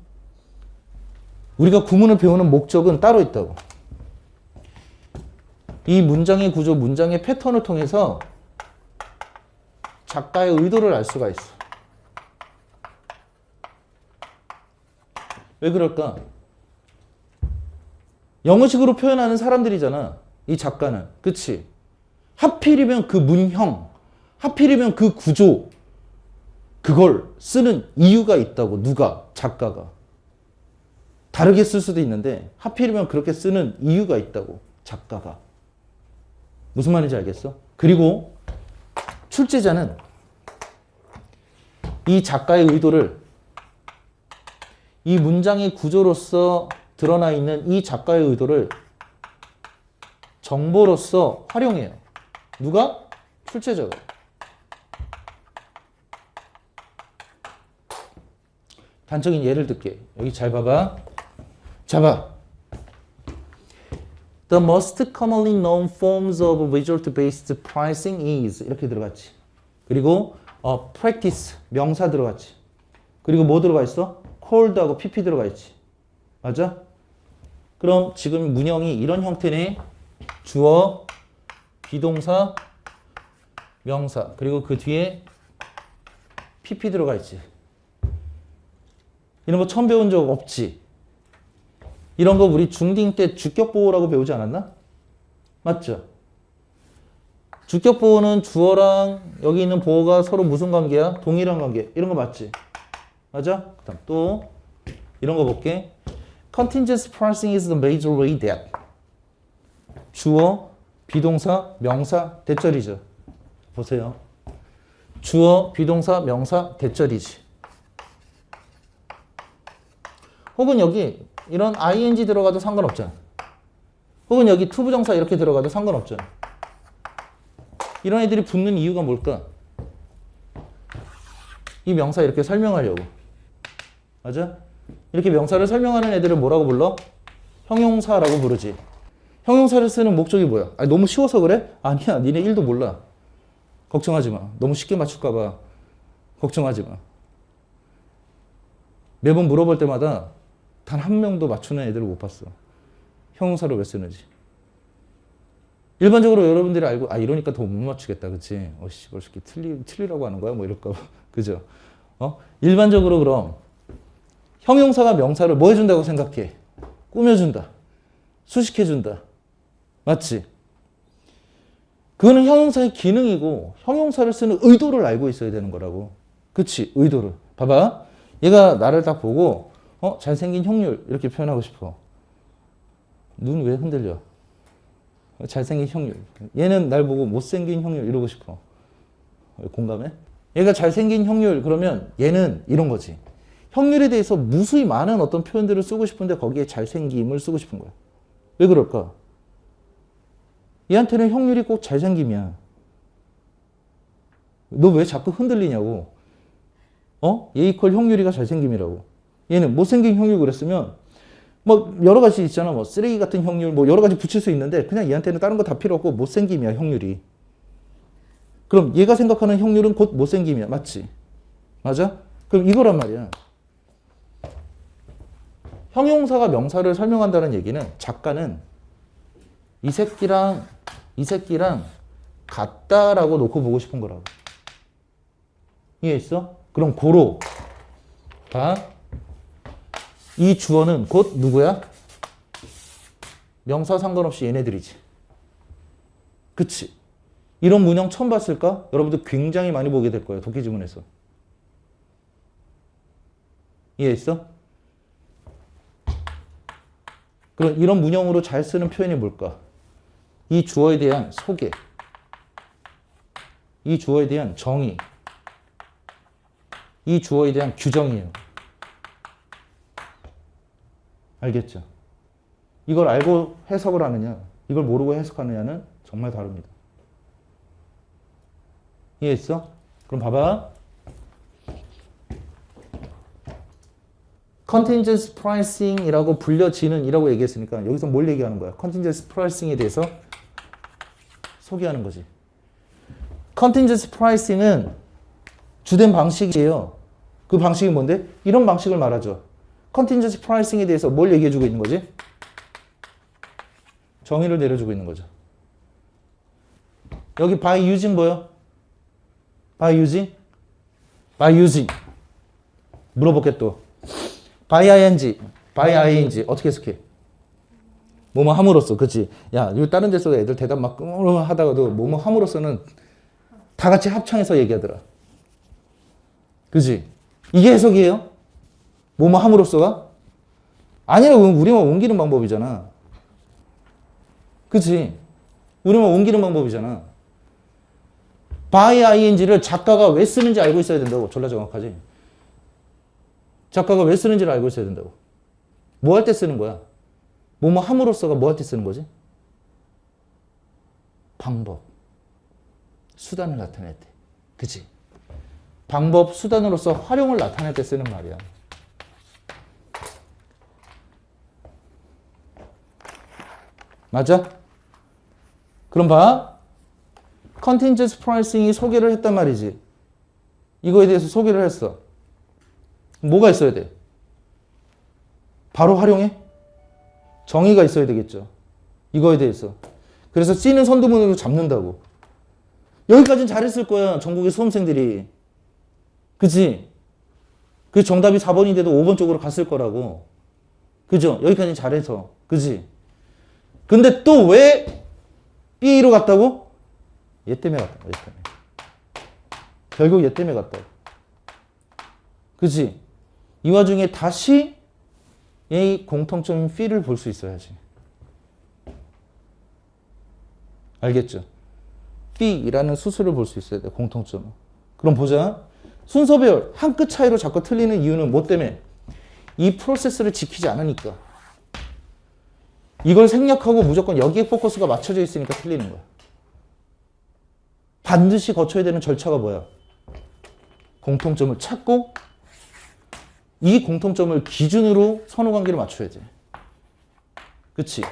우리가 구문을 배우는 목적은 따로 있다고. 이 문장의 구조, 문장의 패턴을 통해서 작가의 의도를 알 수가 있어. 왜 그럴까? 영어식으로 표현하는 사람들이잖아. 이 작가는. 그치? 하필이면 그 문형, 하필이면 그 구조, 그걸 쓰는 이유가 있다고. 누가? 작가가. 다르게 쓸 수도 있는데 하필이면 그렇게 쓰는 이유가 있다고. 작가가. 무슨 말인지 알겠어? 그리고 출제자는 이 작가의 의도를 이 문장의 구조로서 드러나 있는 이 작가의 의도를 정보로서 활용해요. 누가? 출제자가. 단적인 예를 들게. 여기 잘 봐봐. 자 봐. The most commonly known forms of result-based pricing is 이렇게 들어갔지. 그리고 practice 명사 들어갔지. 그리고 뭐 들어가 있어? cold하고 pp 들어가 있지. 맞아? 그럼 지금 문형이 이런 형태네. 주어, 비동사, 명사. 그리고 그 뒤에 pp 들어가 있지. 이런 거 처음 배운 적 없지? 이런 거 우리 중딩 때 주격보호라고 배우지 않았나? 맞죠? 주격보호는 주어랑 여기 있는 보호가 서로 무슨 관계야? 동일한 관계. 이런 거 맞지? 맞아? 그 다음 또 이런 거 볼게. Contingency pricing is the major way that 주어, 비동사, 명사, 대절이죠. 보세요. 주어, 비동사, 명사, 대절이지. 혹은 여기 이런 ing 들어가도 상관없잖아. 혹은 여기 투부정사 이렇게 들어가도 상관없잖아. 이런 애들이 붙는 이유가 뭘까? 이 명사 이렇게 설명하려고. 맞아? 이렇게 명사를 설명하는 애들을 뭐라고 불러? 형용사라고 부르지. 형용사를 쓰는 목적이 뭐야? 아니, 너무 쉬워서 그래? 아니야. 니네 1도 몰라. 걱정하지 마. 너무 쉽게 맞출까 봐. 걱정하지 마. 매번 물어볼 때마다 단 한 명도 맞추는 애들을 못 봤어. 형용사를 왜 쓰는지. 일반적으로 여러분들이 알고, 아, 이러니까 더 못 맞추겠다. 그치? 씨발, 새끼 틀리라고 하는 거야? 뭐 이럴까 봐. 그죠? 일반적으로 그럼 형용사가 명사를 뭐 해준다고 생각해? 꾸며준다. 수식해준다. 맞지? 그거는 형용사의 기능이고 형용사를 쓰는 의도를 알고 있어야 되는 거라고. 그치? 의도를. 봐봐. 얘가 나를 딱 보고 잘생긴 형률 이렇게 표현하고 싶어. 눈 왜 흔들려? 잘생긴 형률. 얘는 날 보고 못생긴 형률 이러고 싶어. 공감해? 얘가 잘생긴 형률 그러면 얘는 이런 거지. 형률에 대해서 무수히 많은 어떤 표현들을 쓰고 싶은데 거기에 잘생김을 쓰고 싶은 거야. 왜 그럴까? 얘한테는 형률이 꼭 잘생김이야. 너 왜 자꾸 흔들리냐고. 얘 이퀄 형률이가 잘생김이라고. 얘는 못생긴 형률 그랬으면 뭐 여러 가지 있잖아. 뭐 쓰레기 같은 형률 뭐 여러 가지 붙일 수 있는데 그냥 얘한테는 다른 거 다 필요 없고 못생김이야 형률이. 그럼 얘가 생각하는 형률은 곧 못생김이야. 맞지? 맞아? 그럼 이거란 말이야. 형용사가 명사를 설명한다는 얘기는 작가는 이 새끼랑 같다라고 놓고 보고 싶은 거라고. 이해했어? 그럼 고로 봐. 이 주어는 곧 누구야? 명사 상관없이 얘네들이지. 그치? 이런 문형 처음 봤을까? 여러분들 굉장히 많이 보게 될 거예요. 독해지문에서. 이해했어? 그럼 이런 문형으로 잘 쓰는 표현이 뭘까? 이 주어에 대한 소개, 이 주어에 대한 정의, 이 주어에 대한 규정이에요. 알겠죠? 이걸 알고 해석을 하느냐, 이걸 모르고 해석하느냐는 정말 다릅니다. 이해했어? 그럼 봐봐. Contingency pricing이라고 불려지는 이라고 얘기했으니까 여기서 뭘 얘기하는 거야? Contingency pricing에 대해서 소개하는 거지. Contingency pricing은 주된 방식이에요. 그 방식이 뭔데? 이런 방식을 말하죠. Contingency pricing에 대해서 뭘 얘기해주고 있는 거지? 정의를 내려주고 있는 거죠. 여기 by using 뭐요? by using? by using. 물어볼게 또. by ing 어떻게 해석해? 뭐뭐 함으로써. 그치? 야, 이거 다른 데서 애들 대답 막 하다가도 뭐뭐 함으로써는 다 같이 합창해서 얘기하더라. 그치? 이게 해석이에요? 뭐뭐 함으로써가? 아니라 우리만 옮기는 방법이잖아. 그치? 우리만 옮기는 방법이잖아. by ing를 작가가 왜 쓰는지 알고 있어야 된다고. 졸라 정확하지? 작가가 왜 쓰는지를 알고 있어야 된다고. 뭐 할 때 쓰는 거야? 뭐뭐 함으로써가 뭐 할 때 쓰는 거지? 방법, 수단을 나타낼 때. 그치? 방법, 수단으로서 활용을 나타낼 때 쓰는 말이야. 맞아? 그럼 봐. Contingency pricing이 소개를 했단 말이지. 이거에 대해서 소개를 했어. 뭐가 있어야 돼? 바로 활용해? 정의가 있어야 되겠죠. 이거에 대해서. 그래서 C는 선두문으로 잡는다고. 여기까지는 잘했을 거야. 전국의 수험생들이. 그치? 그 정답이 4번인데도 5번 쪽으로 갔을 거라고. 그죠? 여기까지는 잘해서. 그치? 근데 또 왜 B로 갔다고? 얘 때문에 갔다. 얘 때문에. 결국 얘 때문에 갔다고. 그치? 이 와중에 다시 이 공통점인 B를 볼 수 있어야지. 알겠죠? B라는 수수를 볼 수 있어야 돼. 공통점은. 그럼 보자. 순서별 한 끗 차이로 자꾸 틀리는 이유는 뭐 때문에? 이 프로세스를 지키지 않으니까. 이걸 생략하고 무조건 여기에 포커스가 맞춰져 있으니까 틀리는 거야. 반드시 거쳐야 되는 절차가 뭐야? 공통점을 찾고 이 공통점을 기준으로 선호관계를 맞춰야 돼. 그치?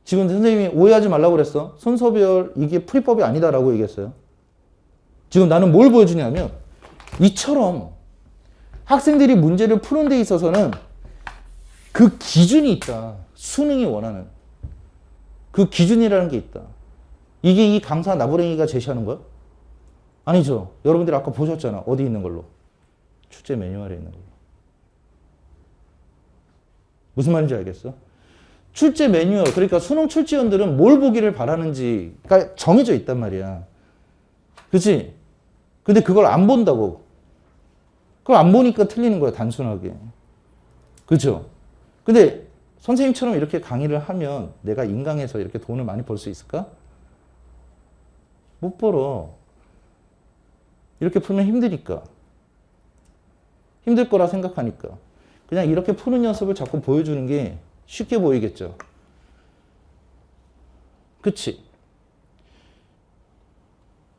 지금 선생님이 오해하지 말라고 그랬어. 순서별 이게 풀이법이 아니다라고 얘기했어요. 지금 나는 뭘 보여주냐면 이처럼 학생들이 문제를 푸는 데 있어서는 그 기준이 있다. 수능이 원하는. 그 기준이라는 게 있다. 이게 이 강사 나부랭이가 제시하는 거야? 아니죠. 여러분들이 아까 보셨잖아. 어디 있는 걸로? 출제 매뉴얼에 있는 걸로. 무슨 말인지 알겠어? 출제 매뉴얼, 그러니까 수능 출제원들은 뭘 보기를 바라는지가 정해져 있단 말이야. 그치? 근데 그걸 안 본다고. 그걸 안 보니까 틀리는 거야, 단순하게. 그죠? 근데 선생님처럼 이렇게 강의를 하면 내가 인강에서 이렇게 돈을 많이 벌 수 있을까? 못 벌어. 이렇게 풀면 힘드니까. 힘들 거라 생각하니까. 그냥 이렇게 푸는 연습을 자꾸 보여주는 게 쉽게 보이겠죠. 그치?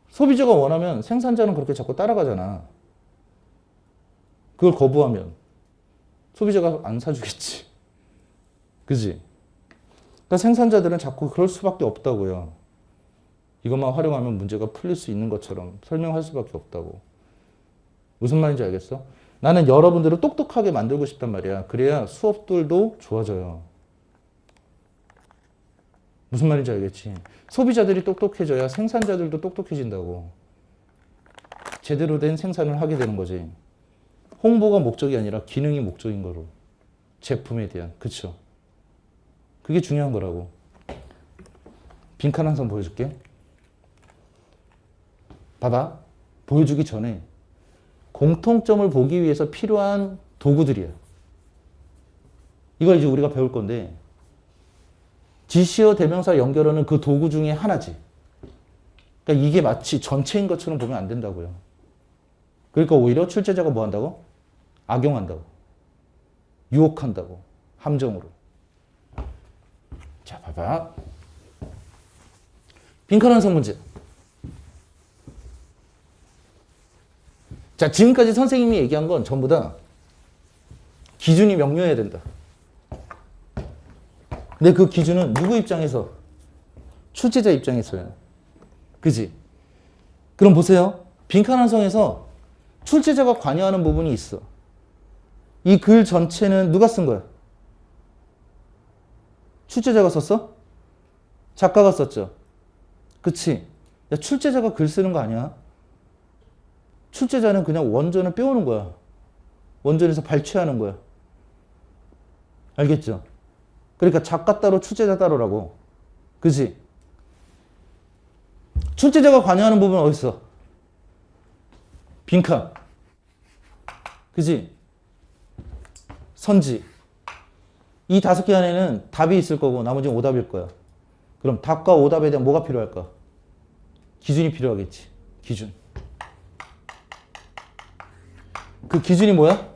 소비자가 원하면 생산자는 그렇게 자꾸 따라가잖아. 그걸 거부하면 소비자가 안 사주겠지. 그지? 그러니까 생산자들은 자꾸 그럴 수밖에 없다고요. 이것만 활용하면 문제가 풀릴 수 있는 것처럼 설명할 수밖에 없다고. 무슨 말인지 알겠어? 나는 여러분들을 똑똑하게 만들고 싶단 말이야. 그래야 수업들도 좋아져요. 무슨 말인지 알겠지? 소비자들이 똑똑해져야 생산자들도 똑똑해진다고. 제대로 된 생산을 하게 되는 거지. 홍보가 목적이 아니라 기능이 목적인 거로. 제품에 대한. 그쵸? 그게 중요한 거라고. 빈칸 한 선 보여줄게. 봐봐. 보여주기 전에 공통점을 보기 위해서 필요한 도구들이야. 이걸 이제 우리가 배울 건데 지시어 대명사 연결하는 그 도구 중에 하나지. 그러니까 이게 마치 전체인 것처럼 보면 안 된다고요. 그러니까 오히려 출제자가 뭐 한다고? 악용한다고. 유혹한다고. 함정으로. 자, 봐봐. 빈칸 한 선 문제. 자, 지금까지 선생님이 얘기한 건 전부 다 기준이 명료해야 된다. 근데 그 기준은 누구 입장에서? 출제자 입장에서요. 그지? 그럼 보세요. 빈칸 한 선에서 출제자가 관여하는 부분이 있어. 이 글 전체는 누가 쓴 거야? 출제자가 썼어? 작가가 썼죠? 그치? 야, 출제자가 글 쓰는 거 아니야? 출제자는 그냥 원전을 빼오는 거야. 원전에서 발췌하는 거야. 알겠죠? 그러니까 작가 따로 출제자 따로라고. 그치? 출제자가 관여하는 부분은 어디 있어? 빈칸. 그치? 선지. 이 5개 안에는 답이 있을 거고 나머지는 오답일 거야. 그럼 답과 오답에 대한 뭐가 필요할까? 기준이 필요하겠지. 기준. 그 기준이 뭐야?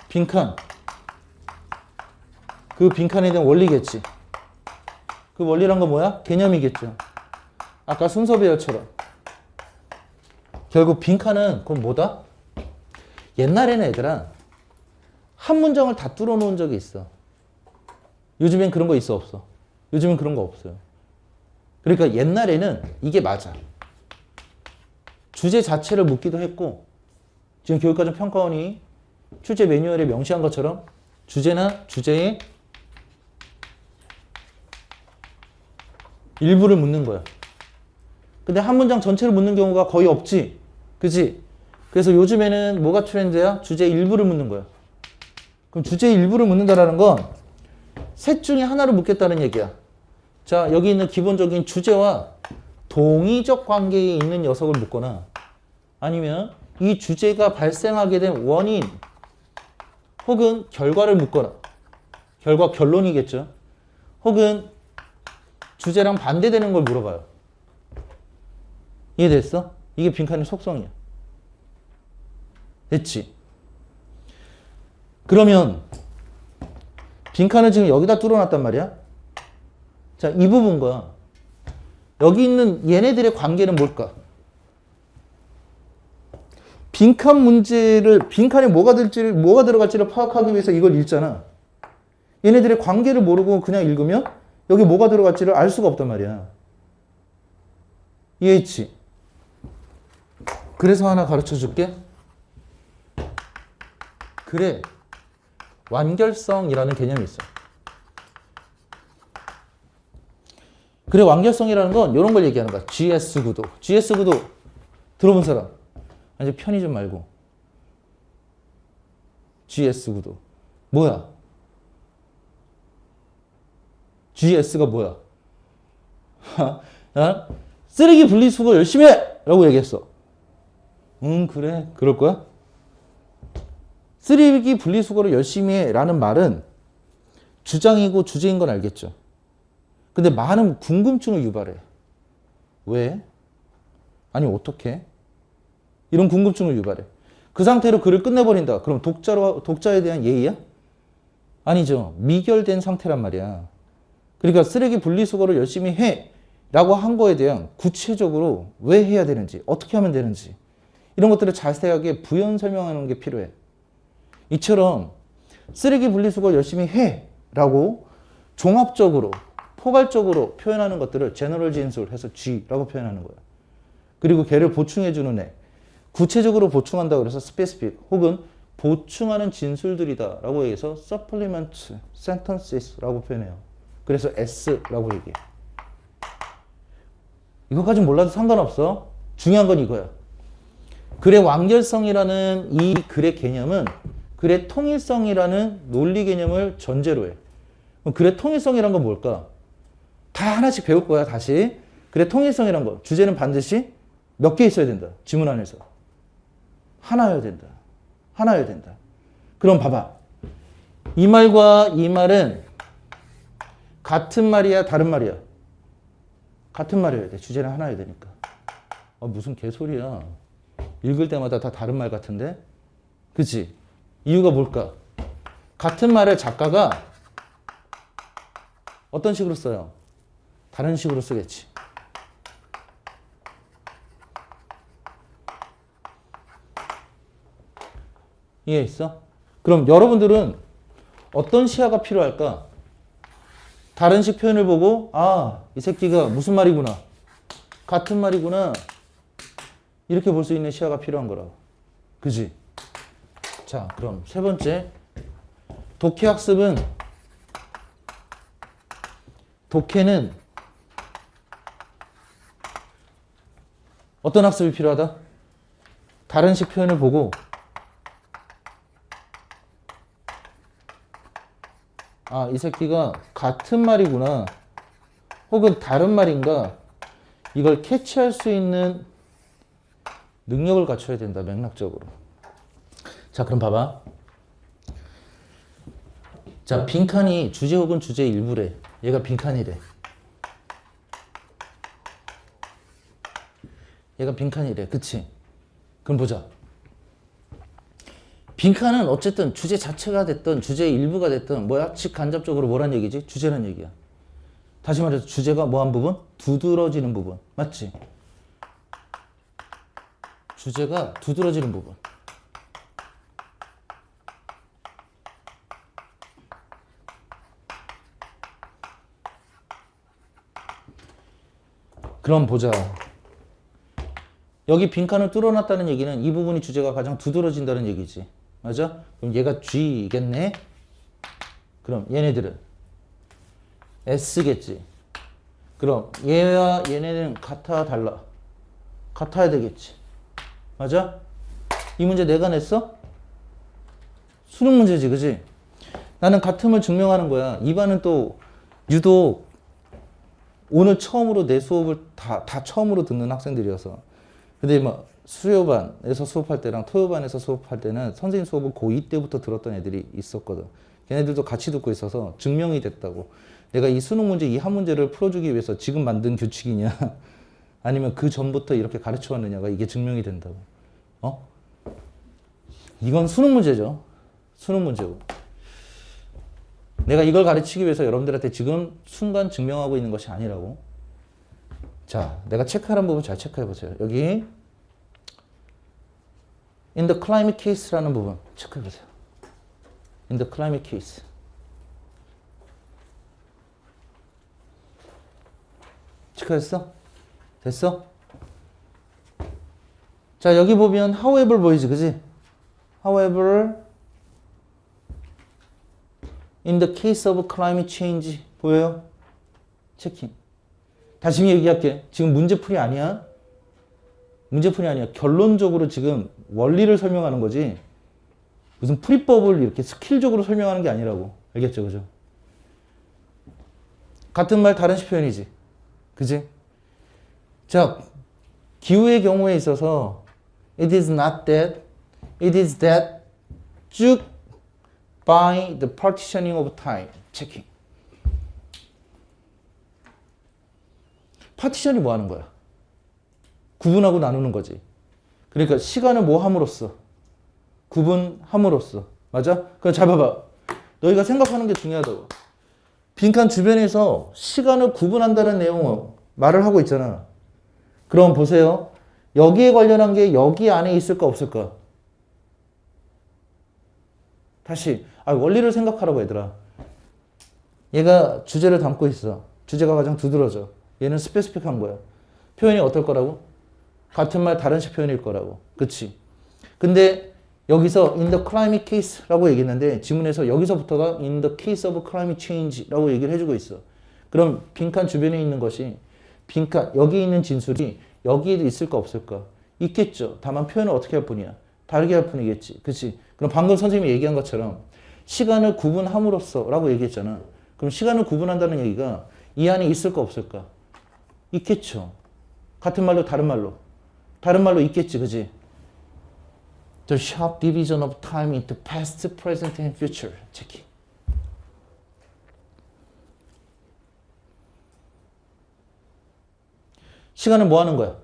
빈칸. 그 빈칸에 대한 원리겠지. 그 원리란 건 뭐야? 개념이겠죠. 아까 순서 배열처럼. 결국 빈칸은 그건 뭐다? 옛날에는 얘들아 한 문장을 다 뚫어 놓은 적이 있어. 요즘엔 그런 거 있어 없어? 요즘엔 그런 거 없어요. 그러니까 옛날에는 이게 맞아. 주제 자체를 묻기도 했고 지금 교육과정 평가원이 출제 매뉴얼에 명시한 것처럼 주제나 주제의 일부를 묻는 거야. 근데 한 문장 전체를 묻는 경우가 거의 없지. 그치? 그래서 요즘에는 뭐가 트렌드야? 주제 일부를 묻는 거야. 그럼 주제 일부를 묻는다라는 건 셋 중에 하나를 묻겠다는 얘기야. 자, 여기 있는 기본적인 주제와 동의적 관계에 있는 녀석을 묻거나 아니면 이 주제가 발생하게 된 원인 혹은 결과를 묻거나 결과 결론이겠죠. 혹은 주제랑 반대되는 걸 물어봐요. 이해됐어? 이게 빈칸의 속성이야. 됐지? 그러면 빈칸을 지금 여기다 뚫어놨단 말이야. 자, 이 부분과 여기 있는 얘네들의 관계는 뭘까? 빈칸 문제를, 빈칸에 뭐가 들어갈지를 파악하기 위해서 이걸 읽잖아. 얘네들의 관계를 모르고 그냥 읽으면 여기 뭐가 들어갈지를 알 수가 없단 말이야. 이해했지? 그래서 하나 가르쳐 줄게. 그래. 완결성이라는 개념이 있어. 그래, 완결성이라는 건 이런 걸 얘기하는 거야. GS 구도. GS 구도 들어본 사람? 아니, 편의점 말고. GS 구도. 뭐야? GS가 뭐야? 쓰레기 분리수거 열심히 해! 라고 얘기했어. 그래. 그럴 거야? 쓰레기 분리수거를 열심히 해 라는 말은 주장이고 주제인 건 알겠죠. 근데 많은 궁금증을 유발해. 왜? 아니, 어떻게? 이런 궁금증을 유발해. 그 상태로 글을 끝내버린다. 그럼 독자에 대한 예의야? 아니죠. 미결된 상태란 말이야. 그러니까 쓰레기 분리수거를 열심히 해 라고 한 거에 대한 구체적으로 왜 해야 되는지, 어떻게 하면 되는지 이런 것들을 자세하게 부연 설명하는 게 필요해. 이처럼 쓰레기 분리수거 열심히 해 라고 종합적으로 포괄적으로 표현하는 것들을 제너럴 진술해서 G라고 표현하는 거야. 그리고 걔를 보충해주는 애, 구체적으로 보충한다고 해서 specific 혹은 보충하는 진술들이다 라고 해서 supplement sentences라고 표현해요. 그래서 S라고 얘기해. 이것까지 몰라도 상관없어. 중요한 건 이거야. 글의 완결성이라는 이 글의 개념은 글의 통일성이라는 논리 개념을 전제로 해. 그럼 글의 통일성이란 건 뭘까? 다 하나씩 배울 거야, 다시. 글의 통일성이란 거. 주제는 반드시 몇 개 있어야 된다. 지문 안에서. 하나여야 된다. 하나여야 된다. 그럼 봐봐. 이 말과 이 말은 같은 말이야, 다른 말이야? 같은 말이어야 돼. 주제는 하나여야 되니까. 무슨 개소리야. 읽을 때마다 다 다른 말 같은데? 그치? 이유가 뭘까? 같은 말을 작가가 어떤 식으로 써요? 다른 식으로 쓰겠지. 이해했어? 그럼 여러분들은 어떤 시야가 필요할까? 다른 식 표현을 보고 이 새끼가 무슨 말이구나. 같은 말이구나. 이렇게 볼 수 있는 시야가 필요한 거라고. 그지? 자, 그럼 세 번째. 독해학습은 독해는 어떤 학습이 필요하다? 다른 식 표현을 보고 이 새끼가 같은 말이구나 혹은 다른 말인가 이걸 캐치할 수 있는 능력을 갖춰야 된다. 맥락적으로. 자, 그럼 봐봐. 자, 빈칸이 주제 혹은 주제 일부래. 얘가 빈칸이래. 얘가 빈칸이래. 그치? 그럼 보자. 빈칸은 어쨌든 주제 자체가 됐든 주제의 일부가 됐든 뭐야? 직간접적으로 뭐란 얘기지? 주제란 얘기야. 다시 말해서 주제가 뭐한 부분? 두드러지는 부분. 맞지? 주제가 두드러지는 부분. 그럼 보자. 여기 빈칸을 뚫어놨다는 얘기는 이 부분이 주제가 가장 두드러진다는 얘기지. 맞아? 그럼 얘가 G겠네? 그럼 얘네들은 S겠지. 그럼 얘와 얘네는 같아, 달라? 같아야 되겠지. 맞아? 이 문제 내가 냈어? 수능 문제지, 그지? 나는 같음을 증명하는 거야. 이 반은 또 유독 오늘 처음으로 내 수업을 다 처음으로 듣는 학생들이어서. 근데 막 수요반에서 수업할 때랑 토요반에서 수업할 때는 선생님 수업을 고2 때부터 들었던 애들이 있었거든. 걔네들도 같이 듣고 있어서 증명이 됐다고. 내가 이 수능 문제, 이 한 문제를 풀어주기 위해서 지금 만든 규칙이냐 아니면 그 전부터 이렇게 가르쳐 왔느냐가 이게 증명이 된다고. 이건 수능 문제죠. 수능 문제고. 내가 이걸 가르치기 위해서 여러분들한테 지금 순간 증명하고 있는 것이 아니라고. 자, 내가 체크하는 부분 잘 체크해 보세요. 여기 in the climate case라는 부분 체크해 보세요. in the climate case. 체크했어? 됐어? 자, 여기 보면 however 보이지, 그지? however in the case of climate change 보여요? 체킹. 다시 얘기할게. 지금 문제풀이 아니야. 문제풀이 아니야. 결론적으로 지금 원리를 설명하는 거지. 무슨 풀이법을 이렇게 스킬적으로 설명하는 게 아니라고. 알겠죠? 그죠? 같은 말 다른 식 표현이지. 그지? 자, 기후의 경우에 있어서 it is not that, it is that 쭉 by the partitioning of time. 체킹. 파티션이 뭐 하는 거야? 구분하고 나누는 거지. 그러니까 시간을 뭐 함으로써? 구분함으로써. 맞아? 그럼 잘 봐봐. 너희가 생각하는 게 중요하다고. 빈칸 주변에서 시간을 구분한다는 내용을 말을 하고 있잖아. 그럼 보세요. 여기에 관련한 게 여기 안에 있을까 없을까? 다시 원리를 생각하라고 얘들아. 얘가 주제를 담고 있어. 주제가 가장 두드러져. 얘는 스페시픽한 거야. 표현이 어떨 거라고? 같은 말 다른 식 표현일 거라고. 그치? 근데 여기서 in the climate case라고 얘기했는데 지문에서 여기서부터가 in the case of climate change라고 얘기를 해주고 있어. 그럼 빈칸 주변에 있는 것이 빈칸 여기 있는 진술이 여기에도 있을까 없을까? 있겠죠. 다만 표현을 어떻게 할 뿐이야. 다르게 할 뿐이겠지. 그치? 그럼 방금 선생님이 얘기한 것처럼 시간을 구분함으로써 라고 얘기했잖아. 그럼 시간을 구분한다는 얘기가 이 안에 있을까 없을까? 있겠죠. 같은 말로 다른 말로. 다른 말로 있겠지. 그지? The sharp division of time into past, present, and future. 체킹. 시간을 뭐 하는 거야?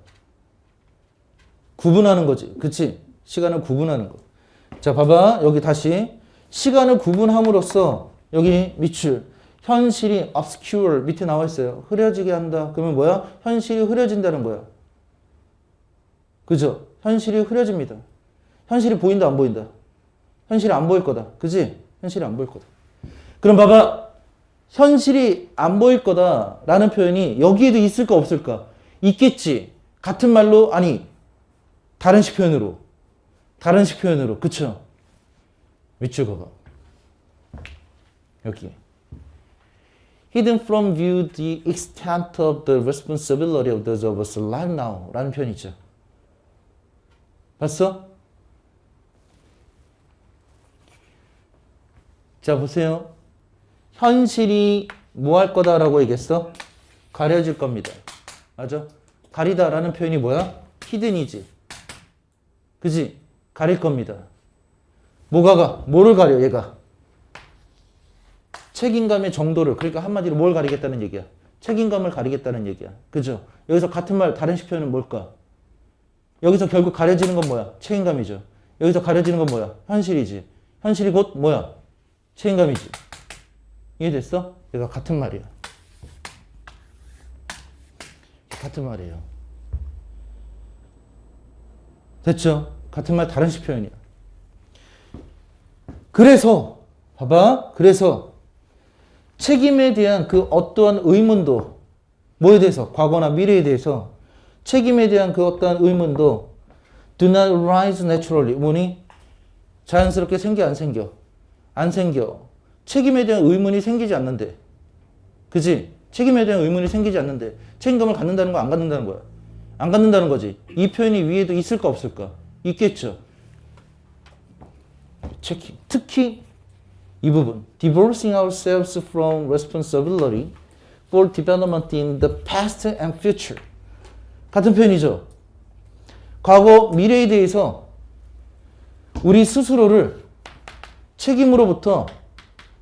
구분하는 거지. 그치? 시간을 구분하는 거. 자, 봐봐. 여기 다시. 시간을 구분함으로써 여기 밑줄. 현실이 obscure 밑에 나와 있어요. 흐려지게 한다. 그러면 뭐야? 현실이 흐려진다는 거야. 그죠? 현실이 흐려집니다. 현실이 보인다, 안 보인다? 현실이 안 보일 거다. 그지? 현실이 안 보일 거다. 그럼 봐봐. 현실이 안 보일 거다 라는 표현이 여기에도 있을까 없을까? 있겠지. 같은 말로, 아니, 다른 식 표현으로. 다른 식 표현으로. 그쵸? 밑줄 봐봐. 여기. Hidden from view the extent of the responsibility of those of us alive now 라는 표현이 있죠. 봤어? 자, 보세요. 현실이 뭐 할 거다라고 얘기했어? 가려질 겁니다. 맞아? 가리다라는 표현이 뭐야? 히든이지. 그지? 가릴 겁니다. 뭐가 뭐를 가려, 얘가? 책임감의 정도를, 그러니까 한마디로 뭘 가리겠다는 얘기야? 책임감을 가리겠다는 얘기야. 그죠? 여기서 같은 말 다른 식 표현은 뭘까? 여기서 결국 가려지는 건 뭐야? 책임감이죠. 여기서 가려지는 건 뭐야? 현실이지. 현실이 곧 뭐야? 책임감이지. 이해됐어? 얘가 같은 말이야. 같은 말이에요. 됐죠? 같은 말 다른 식 표현이야. 그래서 봐봐. 그래서 책임에 대한 그 어떠한 의문도 뭐에 대해서? 과거나 미래에 대해서 책임에 대한 그 어떠한 의문도 do not arise naturally. 뭐니? 자연스럽게 생겨 안 생겨? 안 생겨. 책임에 대한 의문이 생기지 않는데. 그지? 책임에 대한 의문이 생기지 않는데 책임감을 갖는다는 거 안 갖는다는 거야? 안 갖는다는 거지. 이 표현이 위에도 있을까 없을까? 있겠죠. 책임. 특히 이 부분. Divorcing ourselves from responsibility for development in the past and future. 같은 표현이죠. 과거, 미래에 대해서 우리 스스로를 책임으로부터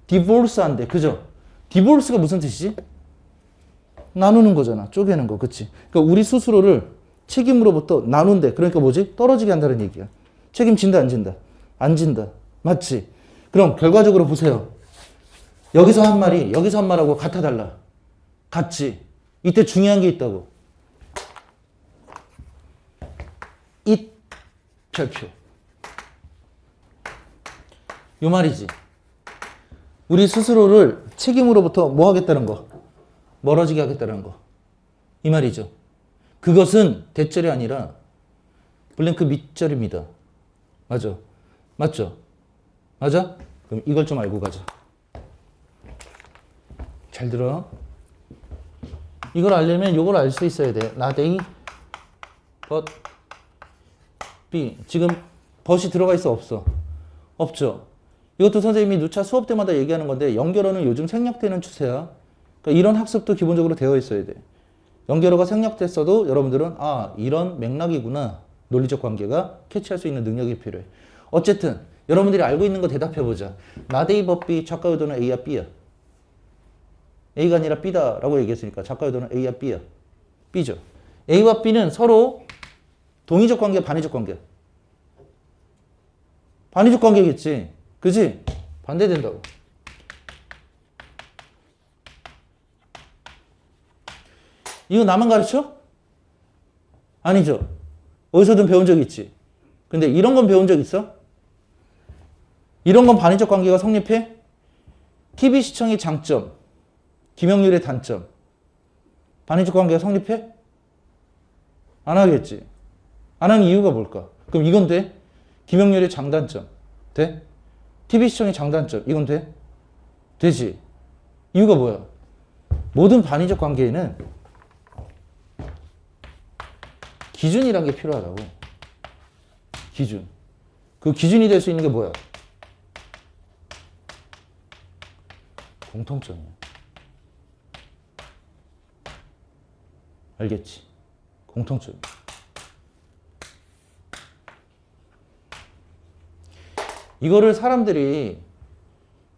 디보르스한대. 그죠? 디보르스가 무슨 뜻이지? 나누는 거잖아. 쪼개는 거. 그치? 그러니까 우리 스스로를 책임으로부터 나눈대. 그러니까 뭐지? 떨어지게 한다는 얘기야. 책임진다, 안 진다? 안 진다. 맞지? 그럼 결과적으로 보세요. 여기서 한 말이 여기서 한 말하고 같아 달라. 같지? 이때 중요한 게 있다고. 별표. 요 말이지. 우리 스스로를 책임으로부터 뭐 하겠다는 거? 멀어지게 하겠다는 거. 이 말이죠. 그것은 대절이 아니라 블랭크 밑절입니다. 맞아. 맞죠? 맞아? 그럼 이걸 좀 알고 가자. 잘 들어. 이걸 알려면 이걸 알 수 있어야 돼. not A, but B. 지금 but이 들어가 있어? 없어? 없죠. 이것도 선생님이 누차 수업 때마다 얘기하는 건데 연결어는 요즘 생략되는 추세야. 그러니까 이런 학습도 기본적으로 되어 있어야 돼. 연결어가 생략됐어도 여러분들은 아 이런 맥락이구나. 논리적 관계가 캐치할 수 있는 능력이 필요해. 어쨌든 여러분들이 알고 있는 거 대답해보자. not A but B 작가 의도는 A야 B야? A가 아니라 B다 라고 얘기했으니까 작가 의도는 A야 B야? B죠. A와 B는 서로 동의적 관계야 반의적 관계야? 반의적 관계겠지. 그지? 반대된다고. 이거 나만 가르쳐? 아니죠. 어디서든 배운 적 있지. 근데 이런 건 배운 적 있어? 이런 건 반의적 관계가 성립해? TV 시청의 장점, 김영률의 단점. 반의적 관계가 성립해? 안 하겠지. 안 하는 이유가 뭘까? 그럼 이건 돼? 김영률의 장단점. 돼? TV 시청의 장단점. 이건 돼? 되지. 이유가 뭐야? 모든 반의적 관계에는 기준이란 게 필요하다고. 기준. 그 기준이 될 수 있는 게 뭐야? 공통점이야. 알겠지? 공통점. 이거를 사람들이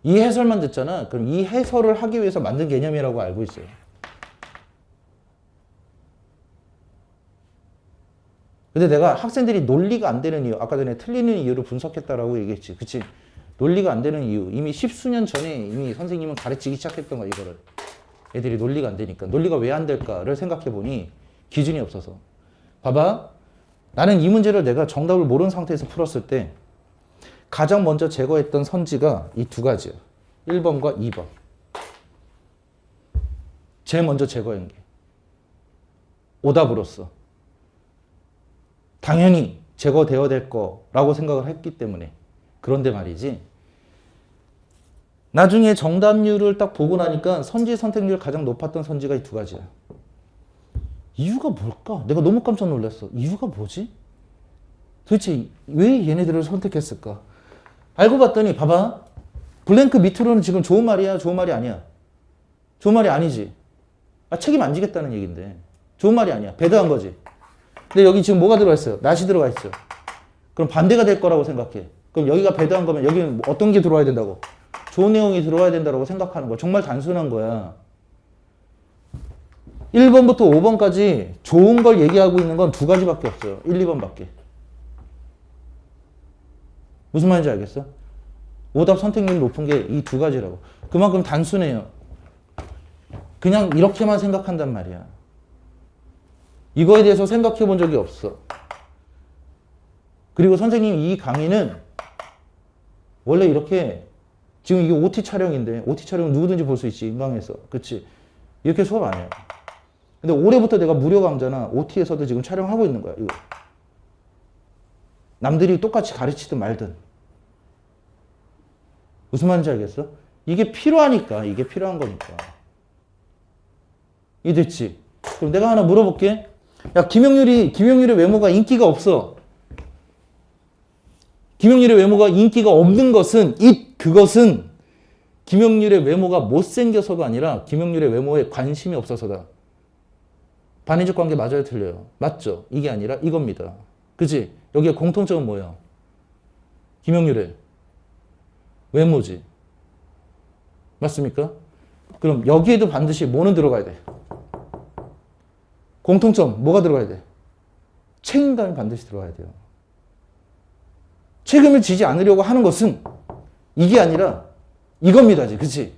이 해설만 듣잖아. 그럼 이 해설을 하기 위해서 만든 개념이라고 알고 있어요. 근데 내가 학생들이 논리가 안 되는 이유, 아까 전에 틀리는 이유를 분석했다라고 얘기했지. 그치? 논리가 안 되는 이유. 이미 십수년 전에 이미 선생님은 가르치기 시작했던 거야, 이거를. 애들이 논리가 안 되니까. 논리가 왜 안 될까를 생각해 보니 기준이 없어서. 봐봐. 나는 이 문제를 내가 정답을 모르는 상태에서 풀었을 때 가장 먼저 제거했던 선지가 이 두 가지야. 1번과 2번. 제일 먼저 제거한 게. 오답으로서. 당연히 제거되어야 될 거라고 생각을 했기 때문에. 그런데 말이지. 나중에 정답률을 딱 보고 나니까 선지 선택률 가장 높았던 선지가 이 두 가지야. 이유가 뭘까? 내가 너무 깜짝 놀랐어. 이유가 뭐지? 도대체 왜 얘네들을 선택했을까? 알고 봤더니 봐봐. 블랭크 밑으로는 지금 좋은 말이야? 좋은 말이 아니야? 좋은 말이 아니지. 아, 책임 안 지겠다는 얘기인데. 좋은 말이 아니야. 배드한 거지. 근데 여기 지금 뭐가 들어가 있어요? not이 들어가 있어. 그럼 반대가 될 거라고 생각해. 그럼 여기가 배드한 거면 여기는 어떤 게 들어와야 된다고? 좋은 내용이 들어와야 된다고 생각하는 거야. 정말 단순한 거야. 1번부터 5번까지 좋은 걸 얘기하고 있는 건 두 가지밖에 없어요. 1, 2번밖에. 무슨 말인지 알겠어? 오답 선택률이 높은 게 이 두 가지라고. 그만큼 단순해요. 그냥 이렇게만 생각한단 말이야. 이거에 대해서 생각해 본 적이 없어. 그리고 선생님 이 강의는 원래 이렇게 지금 이게 OT 촬영인데 OT 촬영은 누구든지 볼 수 있지. 인강에서. 그치? 이렇게 수업 안 해요. 근데 올해부터 내가 무료 강좌나 OT에서도 지금 촬영하고 있는 거야. 이거. 남들이 똑같이 가르치든 말든. 무슨 말인지 알겠어? 이게 필요하니까. 이게 필요한 거니까. 이해됐지? 그럼 내가 하나 물어볼게. 야, 김영률의 외모가 인기가 없어. 김영률의 외모가 인기가 없는 것은, 그것은 김영률의 외모가 못생겨서가 아니라 김영률의 외모에 관심이 없어서다. 반의적 관계 맞아요, 틀려요? 맞죠? 이게 아니라 이겁니다. 그치? 여기에 공통점은 뭐예요? 김영률의 외모지. 맞습니까? 그럼 여기에도 반드시 뭐는 들어가야 돼? 공통점, 뭐가 들어가야 돼? 책임감이 반드시 들어가야 돼요. 책임을 지지 않으려고 하는 것은 이게 아니라 이겁니다. 그치?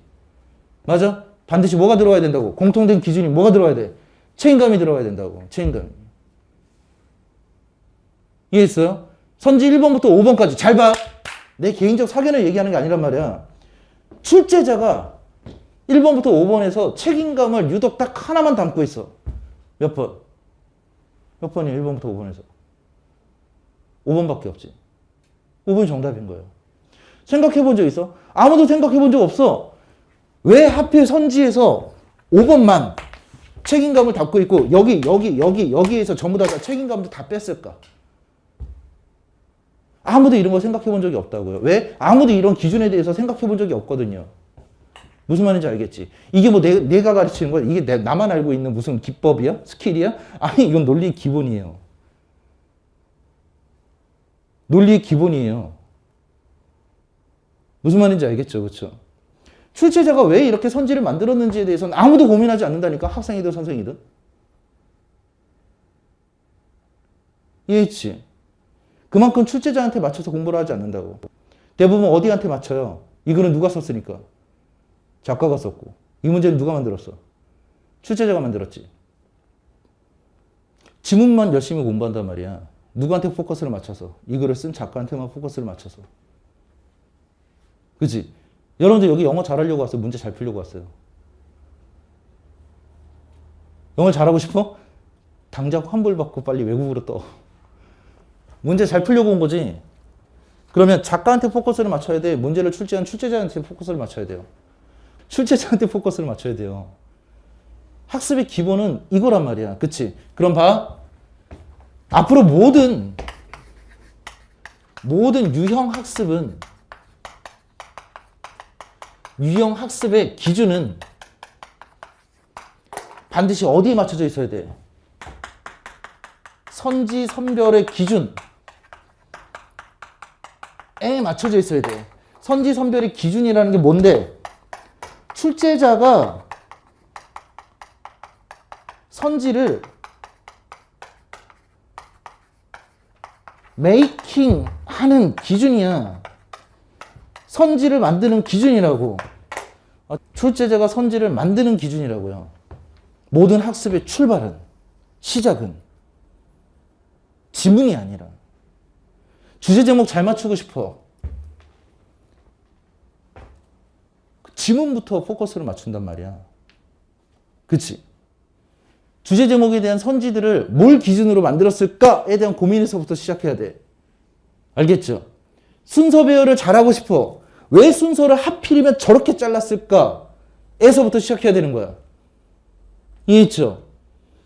맞아? 반드시 뭐가 들어가야 된다고? 공통된 기준이 뭐가 들어가야 돼? 책임감이 들어가야 된다고. 책임감이. 이해했어요? 선지 1번부터 5번까지. 잘 봐. 내 개인적 사견을 얘기하는 게 아니란 말이야. 출제자가 1번부터 5번에서 책임감을 유독 딱 하나만 담고 있어. 몇 번? 몇 번이야? 1번부터 5번에서. 5번밖에 없지. 5번이 정답인 거예요. 생각해 본 적 있어? 아무도 생각해 본 적 없어. 왜 하필 선지에서 5번만 책임감을 담고 있고 여기에서 전부 다 책임감도 다 뺐을까? 아무도 이런 거 생각해 본 적이 없다고요. 왜? 아무도 이런 기준에 대해서 생각해 본 적이 없거든요. 무슨 말인지 알겠지? 이게 뭐 내가 가르치는 거야? 이게 나만 알고 있는 무슨 기법이야? 스킬이야? 아니, 이건 논리의 기본이에요. 논리의 기본이에요. 무슨 말인지 알겠죠? 그렇죠? 출제자가 왜 이렇게 선지를 만들었는지에 대해서는 아무도 고민하지 않는다니까. 학생이든 선생이든. 이해했지? 그만큼 출제자한테 맞춰서 공부를 하지 않는다고. 대부분 어디한테 맞춰요? 이 글은 누가 썼으니까? 작가가 썼고. 이 문제는 누가 만들었어? 출제자가 만들었지. 지문만 열심히 공부한단 말이야. 누구한테 포커스를 맞춰서? 이 글을 쓴 작가한테만 포커스를 맞춰서. 그치? 여러분들 여기 영어 잘하려고 왔어요? 문제 잘 풀려고 왔어요? 영어 잘하고 싶어? 당장 환불받고 빨리 외국으로 떠. 문제 잘 풀려고 온 거지? 그러면 작가한테 포커스를 맞춰야 돼? 문제를 출제한 출제자한테 포커스를 맞춰야 돼요? 출제자한테 포커스를 맞춰야 돼요. 학습의 기본은 이거란 말이야. 그치? 그럼 봐. 앞으로 모든 유형 학습의 기준은 반드시 어디에 맞춰져 있어야 돼? 선지 선별의 기준에 맞춰져 있어야 돼. 선지 선별의 기준이라는 게 뭔데? 출제자가 선지를 메이킹 하는 기준이야. 선지를 만드는 기준이라고. 출제자가 선지를 만드는 기준이라고요. 모든 학습의 출발은, 시작은 지문이 아니라. 주제 제목 잘 맞추고 싶어. 지문부터 포커스를 맞춘단 말이야. 그치? 주제 제목에 대한 선지들을 뭘 기준으로 만들었을까에 대한 고민에서부터 시작해야 돼. 알겠죠? 순서 배열을 잘하고 싶어. 왜 순서를 하필이면 저렇게 잘랐을까? 에서부터 시작해야 되는 거야. 이해했죠?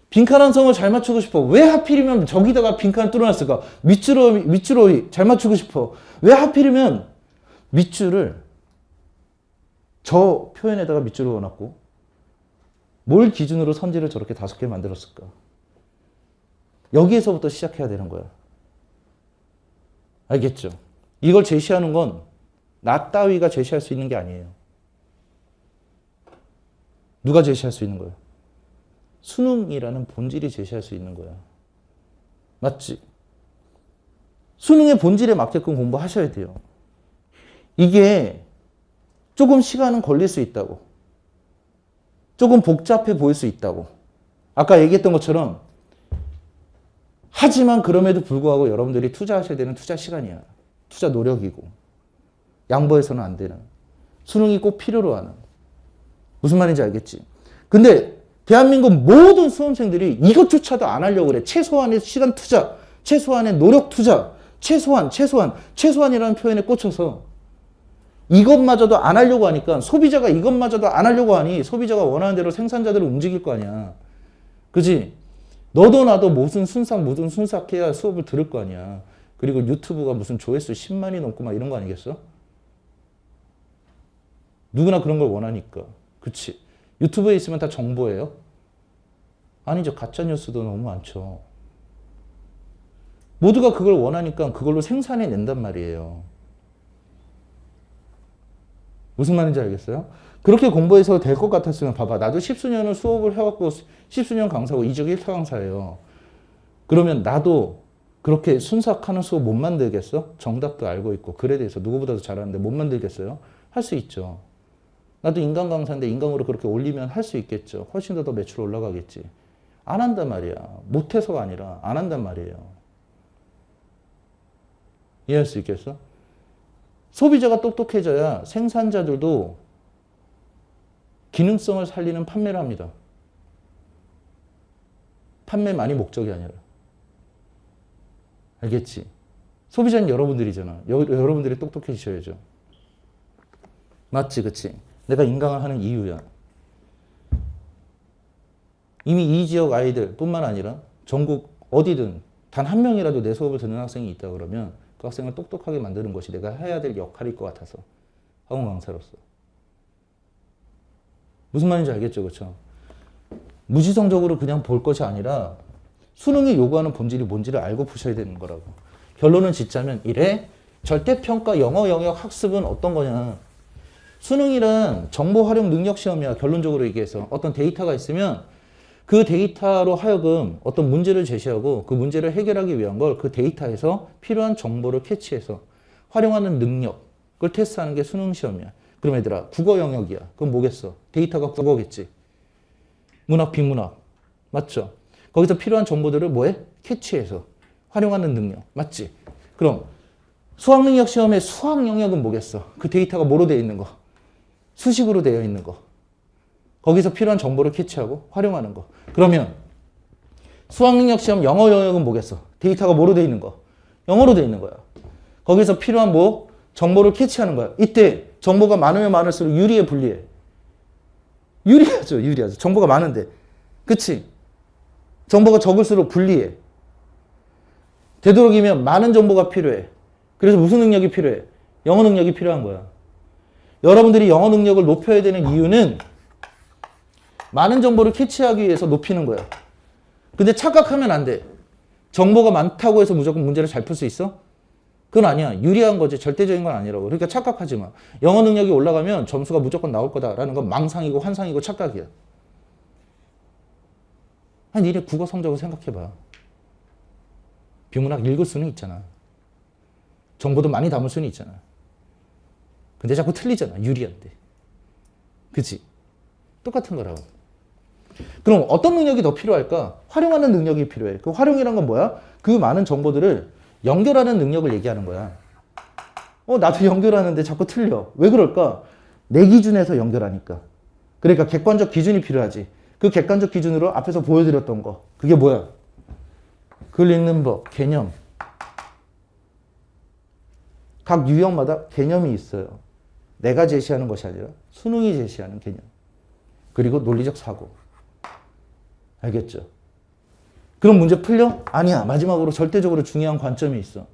빈칸 한 성을 잘 맞추고 싶어. 왜 하필이면 저기다가 빈칸을 뚫어놨을까? 밑줄을 잘 맞추고 싶어. 왜 하필이면 밑줄을 저 표현에다가 밑줄을 넣어놨고 뭘 기준으로 선지를 저렇게 5개 만들었을까? 여기에서부터 시작해야 되는 거야. 알겠죠? 이걸 제시하는 건 나 따위가 제시할 수 있는 게 아니에요. 누가 제시할 수 있는 거예요? 수능이라는 본질이 제시할 수 있는 거야. 맞지? 수능의 본질에 맞게끔 공부하셔야 돼요. 이게 조금 시간은 걸릴 수 있다고. 조금 복잡해 보일 수 있다고. 아까 얘기했던 것처럼 하지만 그럼에도 불구하고 여러분들이 투자하셔야 되는 투자 시간이야. 투자 노력이고. 양보해서는 안 되는. 수능이 꼭 필요로 하는. 무슨 말인지 알겠지? 근데 대한민국 모든 수험생들이 이것조차도 안 하려고 그래. 최소한의 시간 투자, 최소한의 노력 투자, 최소한이라는 표현에 꽂혀서 이것마저도 안 하려고 하니까 소비자가 이것마저도 안 하려고 하니 소비자가 원하는 대로 생산자들을 움직일 거 아니야. 그지? 너도 나도 무슨 순삭해야 수업을 들을 거 아니야. 그리고 유튜브가 무슨 조회수 10만이 넘고 막 이런 거 아니겠어? 누구나 그런 걸 원하니까. 그치? 유튜브에 있으면 다 정보예요? 아니죠. 가짜뉴스도 너무 많죠. 모두가 그걸 원하니까 그걸로 생산해낸단 말이에요. 무슨 말인지 알겠어요? 그렇게 공부해서 될 것 같았으면 봐봐. 나도 10수년을 수업을 해왔고 10수년 강사고 이적 1타 강사예요. 그러면 나도 그렇게 순삭하는 수업 못 만들겠어? 정답도 알고 있고 글에 대해서 누구보다도 잘하는데 못 만들겠어요? 할 수 있죠. 나도 인강 강사인데 인강으로 그렇게 올리면 할 수 있겠죠. 훨씬 더 매출 올라가겠지. 안 한단 말이야. 못해서가 아니라 안 한단 말이에요. 이해할 수 있겠어? 소비자가 똑똑해져야 생산자들도 기능성을 살리는 판매를 합니다. 판매만이 목적이 아니라. 알겠지? 소비자는 여러분들이잖아. 여러분들이 똑똑해지셔야죠. 맞지, 그치? 내가 인강을 하는 이유야. 이미 이 지역 아이들 뿐만 아니라 전국 어디든 단 한 명이라도 내 수업을 듣는 학생이 있다 그러면 그 학생을 똑똑하게 만드는 것이 내가 해야 될 역할일 것 같아서 학원 강사로서. 무슨 말인지 알겠죠? 그렇죠? 무지성적으로 그냥 볼 것이 아니라 수능이 요구하는 본질이 뭔지를 알고 푸셔야 되는 거라고. 결론은 짓자면 이래. 절대평가 영어 영역 학습은 어떤 거냐. 수능이란 정보 활용 능력 시험이야. 결론적으로 얘기해서. 어떤 데이터가 있으면 그 데이터로 하여금 어떤 문제를 제시하고 그 문제를 해결하기 위한 걸 그 데이터에서 필요한 정보를 캐치해서 활용하는 능력을 테스트하는 게 수능 시험이야. 그럼 얘들아, 국어 영역이야. 그럼 뭐겠어? 데이터가 국어겠지. 문학, 비문학. 맞죠? 거기서 필요한 정보들을 뭐해? 캐치해서 활용하는 능력. 맞지? 그럼 수학 능력 시험의 수학 영역은 뭐겠어? 그 데이터가 뭐로 되어 있는 거? 수식으로 되어 있는 거. 거기서 필요한 정보를 캐치하고 활용하는 거. 그러면 수학 능력 시험 영어 영역은 뭐겠어? 데이터가 뭐로 되어 있는 거? 영어로 되어 있는 거야. 거기서 필요한 뭐? 정보를 캐치하는 거야. 이때 정보가 많으면 많을수록 유리해, 불리해? 유리하죠, 유리하죠. 정보가 많은데. 그치? 정보가 적을수록 불리해. 되도록이면 많은 정보가 필요해. 그래서 무슨 능력이 필요해? 영어 능력이 필요한 거야. 여러분들이 영어 능력을 높여야 되는 이유는 많은 정보를 캐치하기 위해서 높이는 거야. 근데 착각하면 안 돼. 정보가 많다고 해서 무조건 문제를 잘 풀 수 있어? 그건 아니야. 유리한 거지. 절대적인 건 아니라고. 그러니까 착각하지 마. 영어 능력이 올라가면 점수가 무조건 나올 거다라는 건 망상이고 환상이고 착각이야. 아니, 니네 국어 성적을 생각해봐. 비문학 읽을 수는 있잖아. 정보도 많이 담을 수는 있잖아. 근데 자꾸 틀리잖아. 유리한데. 그치? 똑같은 거라고. 그럼 어떤 능력이 더 필요할까? 활용하는 능력이 필요해. 그 활용이란 건 뭐야? 그 많은 정보들을 연결하는 능력을 얘기하는 거야. 나도 연결하는데 자꾸 틀려. 왜 그럴까? 내 기준에서 연결하니까. 그러니까 객관적 기준이 필요하지. 그 객관적 기준으로 앞에서 보여드렸던 거. 그게 뭐야? 글 읽는 법, 개념. 각 유형마다 개념이 있어요. 내가 제시하는 것이 아니라 수능이 제시하는 개념. 그리고 논리적 사고. 알겠죠? 그럼 문제 풀려? 아니야. 마지막으로 절대적으로 중요한 관점이 있어.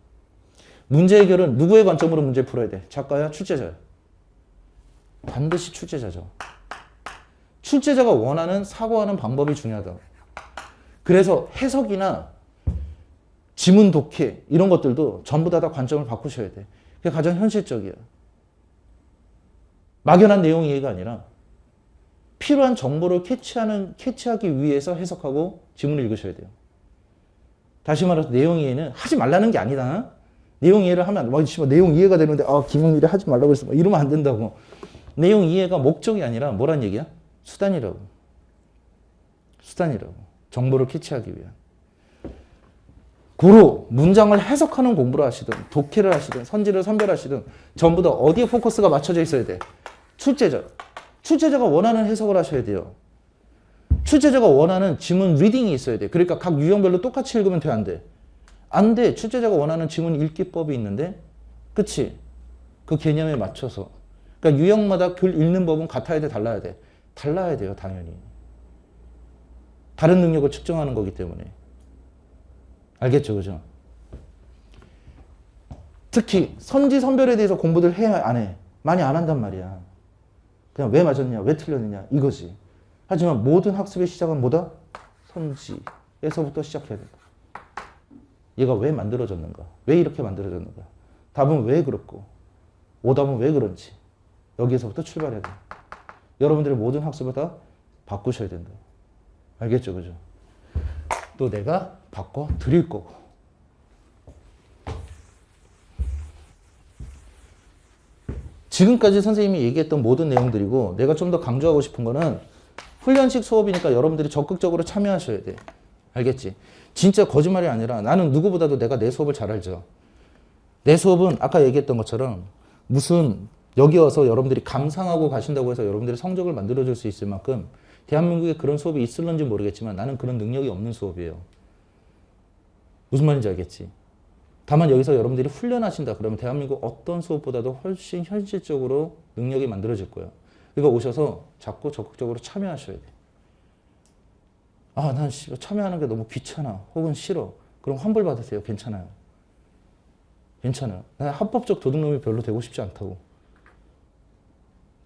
문제 해결은 누구의 관점으로 문제 풀어야 돼? 작가야? 출제자야? 반드시 출제자죠. 출제자가 원하는 사고하는 방법이 중요하다. 그래서 해석이나 지문 독해 이런 것들도 전부 다 관점을 바꾸셔야 돼. 그게 가장 현실적이야. 막연한 내용 이해가 아니라 필요한 정보를 캐치하기 위해서 해석하고 지문을 읽으셔야 돼요. 다시 말해서 내용 이해는 하지 말라는 게 아니다. 내용 이해를 하면 내용 이해가 되는데 김용일이 하지 말라고 했어. 이러면 안 된다고. 내용 이해가 목적이 아니라 뭐란 얘기야? 수단이라고. 수단이라고. 정보를 캐치하기 위한. 고로 문장을 해석하는 공부를 하시든 독해를 하시든 선지를 선별하시든 전부 다 어디에 포커스가 맞춰져 있어야 돼? 출제자. 출제자가 원하는 해석을 하셔야 돼요. 출제자가 원하는 지문 리딩이 있어야 돼. 그러니까 각 유형별로 똑같이 읽으면 돼, 안 돼? 안 돼. 출제자가 원하는 지문 읽기법이 있는데, 그치? 그 개념에 맞춰서. 그러니까 유형마다 글 읽는 법은 같아야 돼, 달라야 돼? 달라야 돼요, 당연히. 다른 능력을 측정하는 거기 때문에. 알겠죠, 그죠? 특히 선지 선별에 대해서 공부들 해야 안 해? 많이 안 한단 말이야. 그냥 왜 맞았냐, 왜 틀렸느냐 이거지. 하지만 모든 학습의 시작은 뭐다? 선지에서부터 시작해야 된다. 얘가 왜 만들어졌는가? 왜 이렇게 만들어졌는가? 답은 왜 그렇고 오답은 왜 그런지 여기에서부터 출발해야 돼. 여러분들의 모든 학습을 다 바꾸셔야 된다. 알겠죠, 그죠? 또 내가 바꿔 드릴 거고. 지금까지 선생님이 얘기했던 모든 내용들이고 내가 좀 더 강조하고 싶은 거는 훈련식 수업이니까 여러분들이 적극적으로 참여하셔야 돼. 알겠지? 진짜 거짓말이 아니라 나는 누구보다도 내가 내 수업을 잘 알죠. 내 수업은 아까 얘기했던 것처럼 무슨 여기 와서 여러분들이 감상하고 가신다고 해서 여러분들의 성적을 만들어줄 수 있을 만큼 대한민국에 그런 수업이 있을런지 모르겠지만 나는 그런 능력이 없는 수업이에요. 무슨 말인지 알겠지? 다만 여기서 여러분들이 훈련하신다 그러면 대한민국 어떤 수업보다도 훨씬 현실적으로 능력이 만들어질 거예요. 그러니까 오셔서 자꾸 적극적으로 참여하셔야 돼. 아, 난 참여하는 게 너무 귀찮아. 혹은 싫어. 그럼 환불 받으세요. 괜찮아요. 괜찮아요. 난 합법적 도둑놈이 별로 되고 싶지 않다고.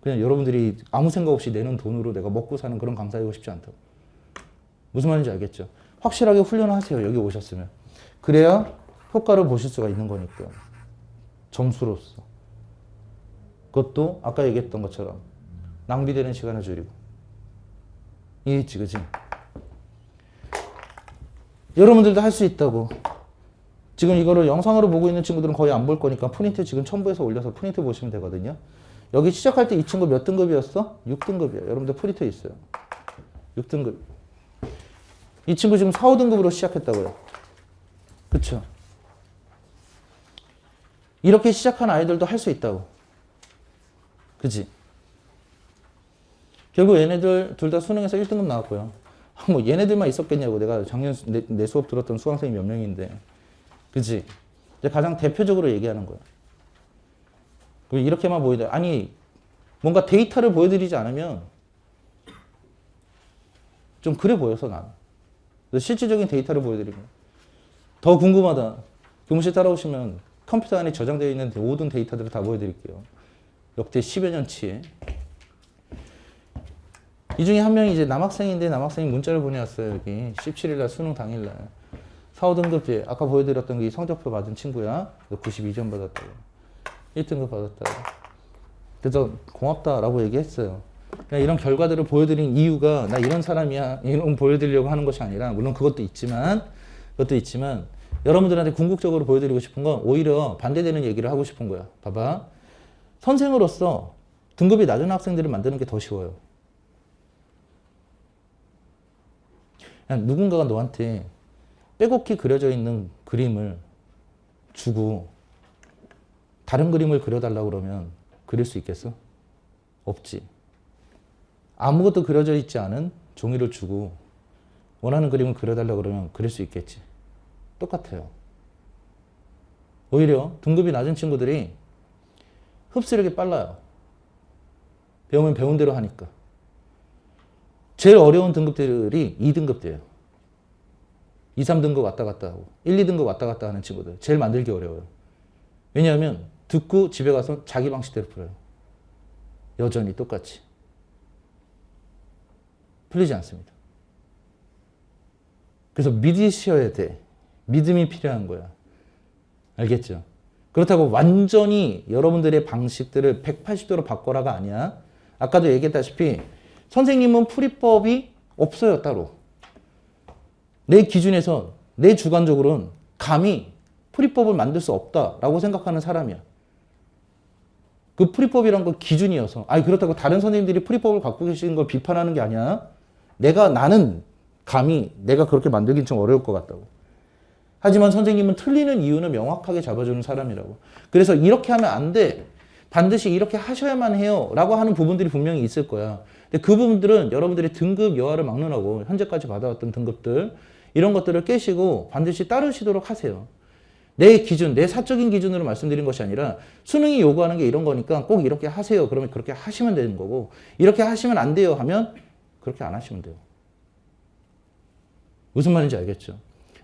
그냥 여러분들이 아무 생각 없이 내는 돈으로 내가 먹고 사는 그런 강사이고 싶지 않다고. 무슨 말인지 알겠죠? 확실하게 훈련하세요. 여기 오셨으면. 그래야 효과를 보실 수가 있는 거니까. 점수로서. 그것도 아까 얘기했던 것처럼 낭비되는 시간을 줄이고. 이해했지, 그지? 여러분들도 할 수 있다고. 지금 이거를 영상으로 보고 있는 친구들은 거의 안 볼 거니까 프린트 지금 첨부해서 올려서 프린트 보시면 되거든요. 여기 시작할 때 이 친구 몇 등급이었어? 6등급이에요. 여러분들 프린트 있어요. 6등급. 이 친구 지금 4, 5등급으로 시작했다고요. 그쵸? 이렇게 시작한 아이들도 할 수 있다고. 그치? 결국 얘네들 둘 다 수능에서 1등급 나왔고요. 뭐 얘네들만 있었겠냐고. 내가 작년 내 수업 들었던 수강생이 몇 명인데. 그치? 이제 가장 대표적으로 얘기하는 거야. 이렇게만 보이다. 아니, 뭔가 데이터를 보여드리지 않으면 좀 그래 보여서 나는. 실질적인 데이터를 보여드리면. 더 궁금하다. 교무실 따라오시면 컴퓨터 안에 저장되어 있는 모든 데이터들을 다 보여드릴게요. 역대 10여 년치에. 이 중에 한 명이 이제 남학생인데 남학생이 문자를 보내왔어요. 여기 17일날 수능 당일날. 4, 5등급 아까 보여드렸던 게 성적표 받은 친구야. 92점 받았다고. 1등급 받았다고. 그래서 고맙다라고 얘기했어요. 그냥 이런 결과들을 보여드린 이유가 나 이런 사람이야. 이런 보여드리려고 하는 것이 아니라 물론 그것도 있지만 여러분들한테 궁극적으로 보여드리고 싶은 건 오히려 반대되는 얘기를 하고 싶은 거야. 봐봐. 선생으로서 등급이 낮은 학생들을 만드는 게 더 쉬워요. 그냥 누군가가 너한테 빼곡히 그려져 있는 그림을 주고 다른 그림을 그려달라고 그러면 그릴 수 있겠어? 없지. 아무것도 그려져 있지 않은 종이를 주고 원하는 그림을 그려달라고 그러면 그릴 수 있겠지. 똑같아요. 오히려 등급이 낮은 친구들이 흡수력이 빨라요. 배우면 배운 대로 하니까. 제일 어려운 등급들이 2등급대예요. 2, 3등급 왔다 갔다 하고 1, 2등급 왔다 갔다 하는 친구들. 제일 만들기 어려워요. 왜냐하면 듣고 집에 가서 자기 방식대로 풀어요. 여전히 똑같이. 풀리지 않습니다. 그래서 믿으셔야 돼. 믿음이 필요한 거야. 알겠죠? 그렇다고 완전히 여러분들의 방식들을 180도로 바꿔라가 아니야. 아까도 얘기했다시피 선생님은 풀이법이 없어요, 따로. 내 기준에서, 내 주관적으로는 감히 풀이법을 만들 수 없다라고 생각하는 사람이야. 그 풀이법이란 건 기준이어서. 아니, 그렇다고 다른 선생님들이 풀이법을 갖고 계시는 걸 비판하는 게 아니야. 나는 감히 내가 그렇게 만들긴 좀 어려울 것 같다고. 하지만 선생님은 틀리는 이유는 명확하게 잡아주는 사람이라고. 그래서 이렇게 하면 안 돼. 반드시 이렇게 하셔야만 해요. 라고 하는 부분들이 분명히 있을 거야. 근데 그 부분들은 여러분들이 등급 여하를 막론하고 현재까지 받아왔던 등급들 이런 것들을 깨시고 반드시 따르시도록 하세요. 내 기준, 내 사적인 기준으로 말씀드린 것이 아니라 수능이 요구하는 게 이런 거니까 꼭 이렇게 하세요. 그러면 그렇게 하시면 되는 거고 이렇게 하시면 안 돼요 하면 그렇게 안 하시면 돼요. 무슨 말인지 알겠죠?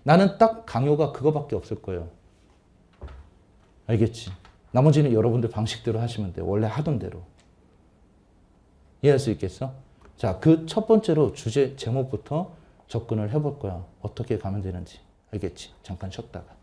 나는 딱 강요가 그거밖에 없을 거예요. 알겠지? 나머지는 여러분들 방식대로 하시면 돼요. 원래 하던 대로. 이해할 수 있겠어? 자, 그 첫 번째로 주제 제목부터 접근을 해볼 거야. 어떻게 가면 되는지. 알겠지? 잠깐 쉬었다가.